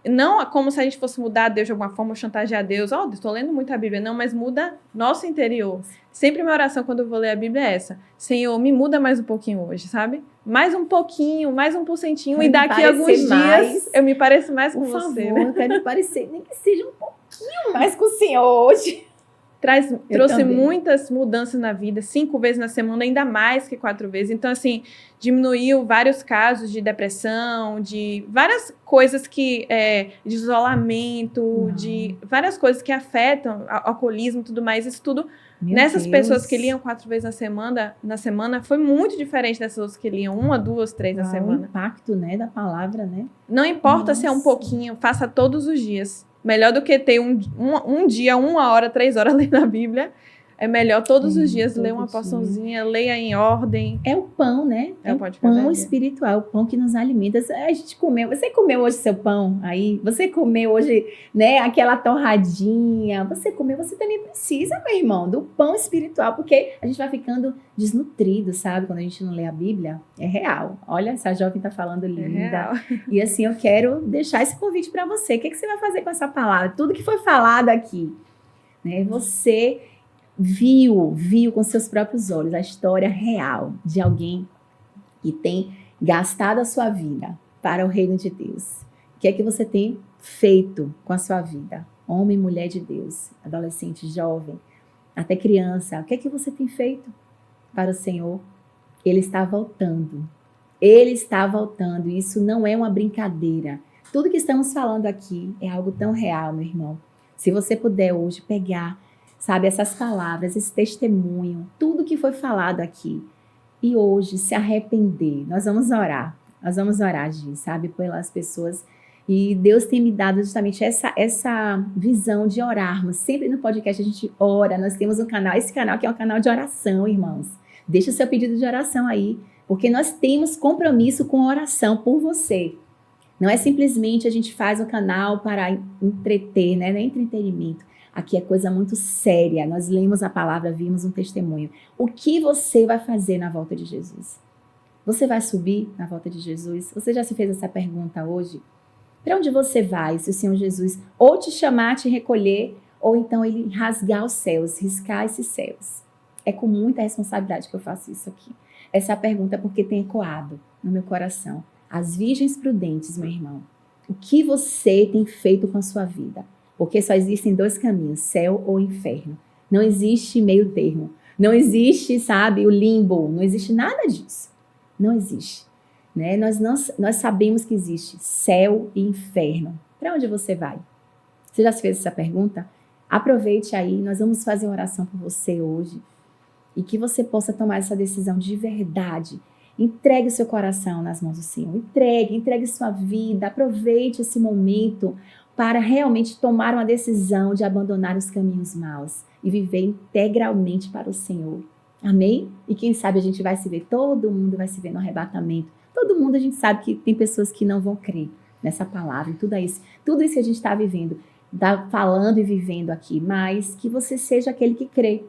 Não como se a gente fosse mudar a Deus de alguma forma, ou chantagear a Deus. Estou lendo muito a Bíblia. Não, mas muda nosso interior. Sempre minha oração quando eu vou ler a Bíblia é essa. Senhor, me muda mais um pouquinho hoje, sabe? Mais um pouquinho, mais 1%. E daqui a alguns dias eu me pareço mais com você. Por favor, eu quero me parecer, nem que seja um pouquinho mais com o Senhor hoje. Trouxe muitas mudanças na vida, 5 vezes na semana, ainda mais que 4 vezes. Então, assim, diminuiu vários casos de depressão, de várias coisas de isolamento, de várias coisas que afetam alcoolismo e tudo mais. Isso tudo, nessas pessoas que liam 4 vezes na semana, foi muito diferente dessas outras que liam 1, 2, 3 na semana. O impacto, né, da palavra, né? Não importa se é um pouquinho, faça todos os dias. Melhor do que ter um dia, 1 hora, 3 horas lendo a Bíblia. É melhor todos os dias ler uma porçãozinha, leia em ordem. É o pão, né? É o pão espiritual, o pão que nos alimenta. A gente comeu, você comeu hoje seu pão aí? Você comeu hoje, né, aquela torradinha? Você também precisa, meu irmão, do pão espiritual, porque a gente vai ficando desnutrido, sabe? Quando a gente não lê a Bíblia, é real. Olha, essa jovem tá falando linda. É real. E assim, eu quero deixar esse convite para você. O que você vai fazer com essa palavra? Tudo que foi falado aqui, né? Você viu com seus próprios olhos a história real de alguém que tem gastado a sua vida para o reino de Deus. O que é que você tem feito com a sua vida? Homem, mulher de Deus, adolescente, jovem, até criança. O que é que você tem feito para o Senhor? Ele está voltando. Ele está voltando. E isso não é uma brincadeira. Tudo que estamos falando aqui é algo tão real, meu irmão. Se você puder hoje pegar, sabe, essas palavras, esse testemunho, tudo que foi falado aqui, e hoje se arrepender, nós vamos orar, Gi, sabe, pelas pessoas, e Deus tem me dado justamente essa visão de orarmos. Sempre no podcast a gente ora, nós temos um canal, esse canal que é um canal de oração, irmãos. Deixa o seu pedido de oração aí, porque nós temos compromisso com a oração por você. Não é simplesmente a gente faz o canal para entreter, né? Não é entretenimento. Aqui é coisa muito séria. Nós lemos a palavra, vimos um testemunho. O que você vai fazer na volta de Jesus? Você vai subir na volta de Jesus? Você já se fez essa pergunta hoje? Para onde você vai se o Senhor Jesus ou te chamar, te recolher, ou então ele rasgar os céus, riscar esses céus? É com muita responsabilidade que eu faço isso aqui. Essa pergunta é porque tem ecoado no meu coração. As virgens prudentes, meu irmão, o que você tem feito com a sua vida? Porque só existem 2 caminhos, céu ou inferno. Não existe meio termo. Não existe, sabe, o limbo. Não existe nada disso. Não existe. Né? Nós sabemos que existe céu e inferno. Para onde você vai? Você já se fez essa pergunta? Aproveite aí, nós vamos fazer uma oração por você hoje. E que você possa tomar essa decisão de verdade. Entregue o seu coração nas mãos do Senhor. Entregue sua vida. Aproveite esse momento para realmente tomar uma decisão de abandonar os caminhos maus e viver integralmente para o Senhor. Amém? E quem sabe a gente vai se ver, todo mundo vai se ver no arrebatamento. Todo mundo, a gente sabe que tem pessoas que não vão crer nessa palavra, em tudo isso que a gente está vivendo. falando e vivendo aqui, mas que você seja aquele que crê.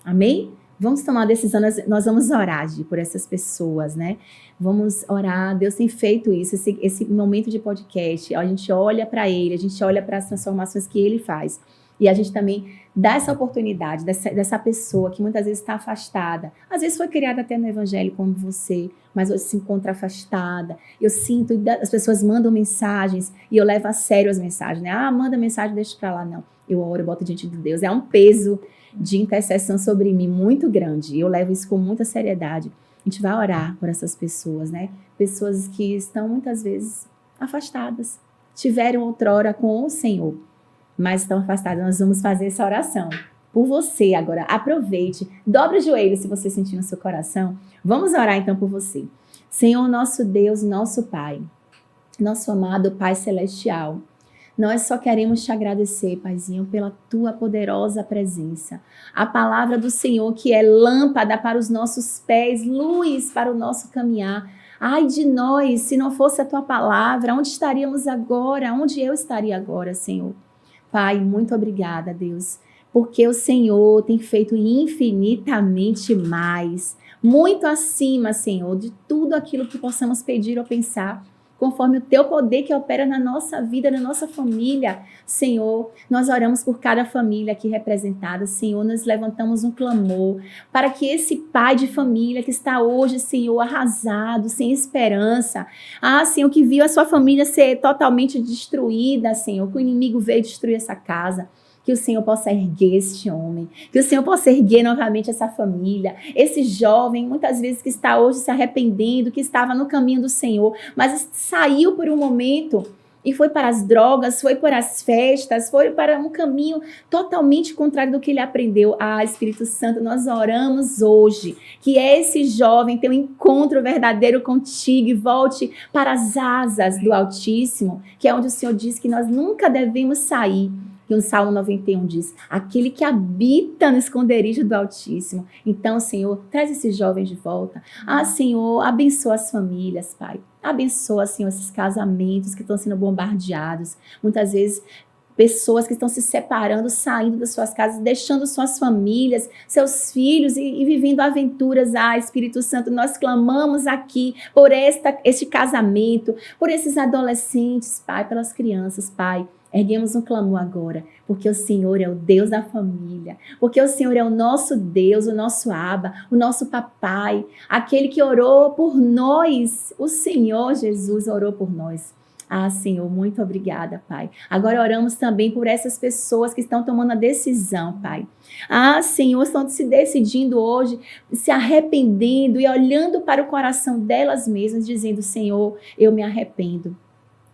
Amém? Vamos tomar uma decisão, nós vamos orar, Gi, por essas pessoas, né? Vamos orar, Deus tem feito isso, esse momento de podcast, a gente olha para Ele, a gente olha para as transformações que Ele faz. E a gente também dá essa oportunidade dessa pessoa que muitas vezes está afastada. Às vezes foi criada até no evangelho como você, mas hoje se encontra afastada. Eu sinto, as pessoas mandam mensagens e eu levo a sério as mensagens, né? Ah, manda mensagem, deixa para lá. Não, eu oro, eu boto diante de Deus. É um peso de intercessão sobre mim muito grande. Eu levo isso com muita seriedade. A gente vai orar por essas pessoas, né? Pessoas que estão muitas vezes afastadas. Tiveram outrora com o Senhor, mas estão afastadas. Nós vamos fazer essa oração por você agora. Aproveite, dobre o joelho se você sentir no seu coração. Vamos orar então por você. Senhor, nosso Deus, nosso Pai, nosso amado Pai Celestial, nós só queremos te agradecer, Paizinho, pela tua poderosa presença. A palavra do Senhor que é lâmpada para os nossos pés, luz para o nosso caminhar. Ai de nós, se não fosse a tua palavra, onde estaríamos agora? Onde eu estaria agora, Senhor? Pai, muito obrigada, Deus, porque o Senhor tem feito infinitamente mais, muito acima, Senhor, de tudo aquilo que possamos pedir ou pensar, conforme o teu poder que opera na nossa vida, na nossa família. Senhor, nós oramos por cada família aqui representada. Senhor, nós levantamos um clamor para que esse pai de família que está hoje, Senhor, arrasado, sem esperança, Senhor, que viu a sua família ser totalmente destruída, Senhor, que o inimigo veio destruir essa casa, que o Senhor possa erguer este homem, que o Senhor possa erguer novamente essa família, esse jovem, muitas vezes que está hoje se arrependendo, que estava no caminho do Senhor, mas saiu por um momento e foi para as drogas, foi para as festas, foi para um caminho totalmente contrário do que ele aprendeu. Espírito Santo, nós oramos hoje que esse jovem tenha um encontro verdadeiro contigo e volte para as asas do Altíssimo, que é onde o Senhor diz que nós nunca devemos sair. Que o Salmo 91 diz, aquele que habita no esconderijo do Altíssimo. Então, Senhor, traz esses jovens de volta. Senhor, abençoa as famílias, Pai. Abençoa, Senhor, esses casamentos que estão sendo bombardeados. Muitas vezes, pessoas que estão se separando, saindo das suas casas, deixando suas famílias, seus filhos e vivendo aventuras. Espírito Santo, nós clamamos aqui por este casamento, por esses adolescentes, Pai, pelas crianças, Pai. Erguemos um clamor agora, porque o Senhor é o Deus da família, porque o Senhor é o nosso Deus, o nosso Abba, o nosso papai, aquele que orou por nós, o Senhor Jesus orou por nós. Senhor, muito obrigada, Pai. Agora oramos também por essas pessoas que estão tomando a decisão, Pai. Senhor, estão se decidindo hoje, se arrependendo e olhando para o coração delas mesmas, dizendo, Senhor, eu me arrependo.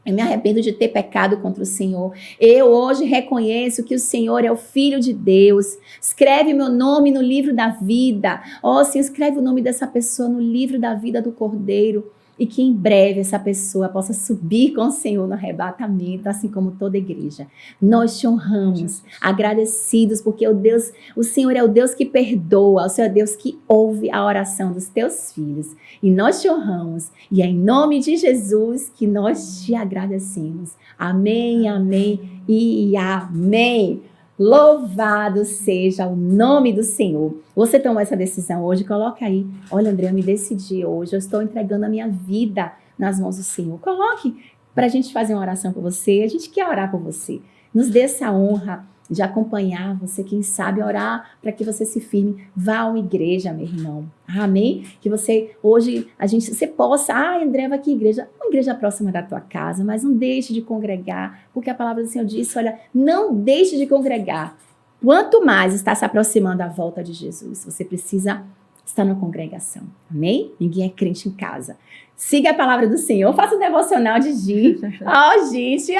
Eu me arrependo de ter pecado contra o Senhor. Eu hoje reconheço que o Senhor é o Filho de Deus. Escreve meu nome no livro da vida. Senhor, escreve o nome dessa pessoa no livro da vida do Cordeiro. E que em breve essa pessoa possa subir com o Senhor no arrebatamento, assim como toda a igreja. Nós te honramos, agradecidos, porque o Senhor é o Deus que perdoa, o Senhor é o Deus que ouve a oração dos teus filhos. E nós te honramos, e é em nome de Jesus que nós te agradecemos. Amém, amém e amém. Louvado seja o nome do Senhor. Você tomou essa decisão hoje? Coloca aí. Olha, André, eu me decidi hoje. Eu estou entregando a minha vida nas mãos do Senhor. Coloque para a gente fazer uma oração por você. A gente quer orar por você. Nos dê essa honra de acompanhar você, quem sabe orar para que você se firme. Vá a uma igreja, meu irmão. Amém? Que você, hoje, você possa, André, vai que igreja? Uma igreja próxima da tua casa, mas não deixe de congregar, porque a palavra do Senhor disse, olha, não deixe de congregar. Quanto mais está se aproximando da volta de Jesus, você precisa estar na congregação. Amém? Ninguém é crente em casa. Siga a palavra do Senhor, faça um devocional de Gi. Gente,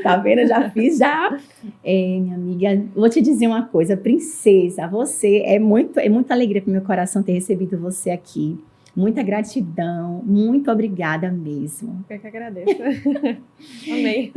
tá vendo? Eu já fiz, já. Minha amiga, vou te dizer uma coisa, princesa, você é muita alegria para o meu coração ter recebido você aqui. Muita gratidão, muito obrigada mesmo. Eu que agradeço. Amei.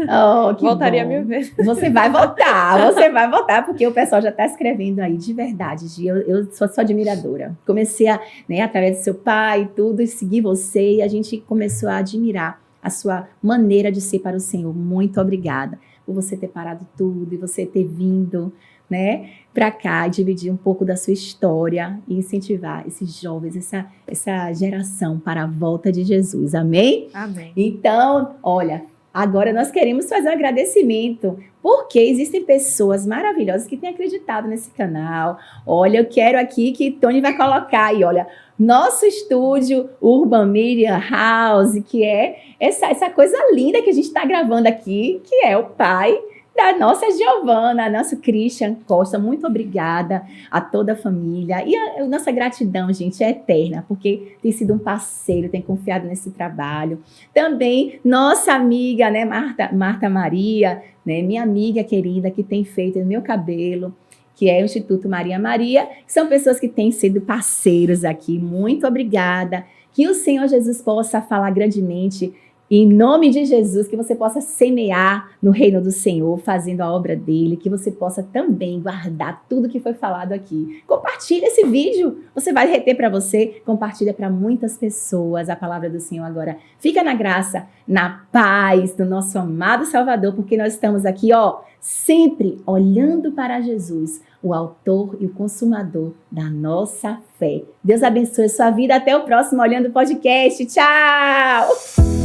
Voltaria bom. 1000 vezes. Você vai voltar, porque o pessoal já está escrevendo aí, de verdade, Gi. Eu sou sua admiradora. Comecei através do seu pai e tudo, seguir você, e a gente começou a admirar a sua maneira de ser para o Senhor. Muito obrigada. por você ter parado tudo e você ter vindo, né, para cá, dividir um pouco da sua história e incentivar esses jovens, essa geração para a volta de Jesus. Amém? Amém. Então, olha, agora nós queremos fazer um agradecimento, porque existem pessoas maravilhosas que têm acreditado nesse canal. Olha, eu quero aqui que Tony vai colocar aí, olha, nosso estúdio Urban Media House, que é essa coisa linda que a gente está gravando aqui, que é o pai da nossa Giovana, nosso Christian Costa. Muito obrigada a toda a família. E a nossa gratidão, gente, é eterna, porque tem sido um parceiro, tem confiado nesse trabalho. Também nossa amiga, né, Marta Maria, né, minha amiga querida, que tem feito o meu cabelo, que é o Instituto Maria Maria. São pessoas que têm sido parceiros aqui. Muito obrigada. Que o Senhor Jesus possa falar grandemente em nome de Jesus, que você possa semear no reino do Senhor, fazendo a obra dele, que você possa também guardar tudo que foi falado aqui. Compartilha esse vídeo, você vai reter para você, compartilha para muitas pessoas a palavra do Senhor agora. Fica na graça, na paz do nosso amado Salvador, porque nós estamos aqui, ó, sempre olhando para Jesus, o autor e o consumador da nossa fé. Deus abençoe a sua vida. Até o próximo Olhando Podcast. Tchau!